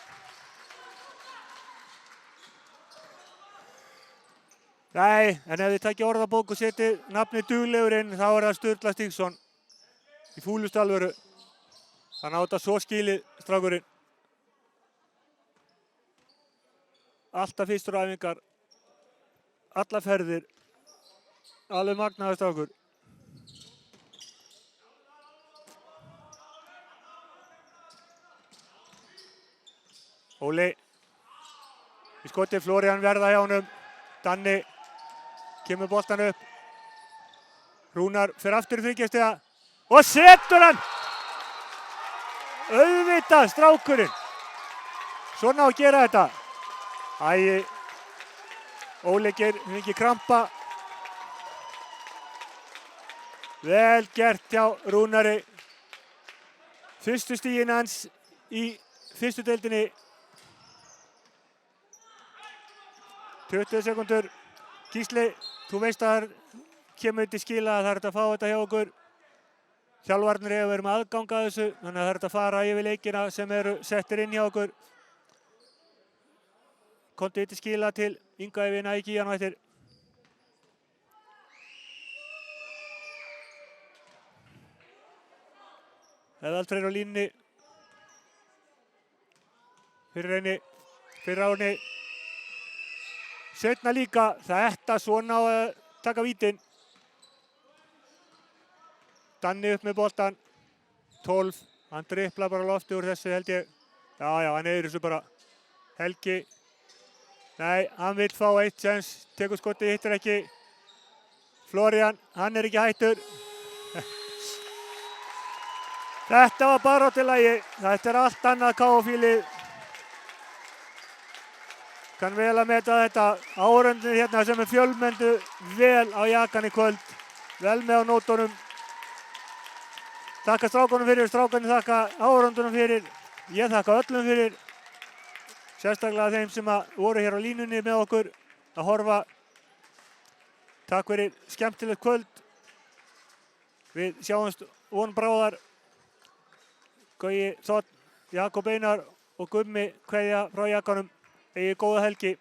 Nei, en ef þið takja orðabók og setið nafnið Duglegur inn, þá er það Sturla Stígsson í fúlustu alvöru. Hann á þetta svo skilið, strákurinn. Alltaf fyrstur á æfingar, alla ferðir, alveg magnaður strákur. Óli í skoti, Florian verða hjá honum. Danni kemur boltan upp. Rúnar fer aftur í þriggjastiga og setur hann! Auðvitað strákurinn. Svona á að gera þetta. Æi, Óli Geir ekki krampa. Vel gert hjá Rúnari. Fyrstu stigin hans í fyrstu deildinni. 20 sekundur. Gísli, þú veist að það kemur til skila að það er hægt að fá þetta hjá okkur. Þjálfarnir eiga að vera með aðgang að þessu, þannig að það er hægt að fara yfir leikina sem eru settir inn hjá okkur. Komdu til skila til Inga ef ég næ ekki í hann á eftir. Eðaldreyr á línunni. Fyrir Reyni, fyrir Árni. Seinna líka, þetta svona á að taka vítin. Danni upp með boltan. 12, hann dripplar bara lofti úr þessu held ég. Já, hann eyðir þessu bara. Helgi. Nei, hann vill fá eitt séns. Tekur skotið, hittir ekki. Florian, hann er ekki hættur. Þetta var barátulagi. Þetta er allt annað KFÍ-lið. Kann vel að meta þetta. Áhorfendur hérna sem er fjölmenntu vel á jakan í kvöld. Vel með á nótunum. þakka strákunum fyrir, strákunum þakka áhorfendunum fyrir, ég þakka öllum fyrir, sérstaklega þeim sem voru hér á línunni með okkur að horfa. Takk fyrir skemmtilegt kvöld. Við sjáumst von bráðar. Gaui Þ, Jakob Einar og Gummi kveðja frá Jakanum. Eigið góða helgi.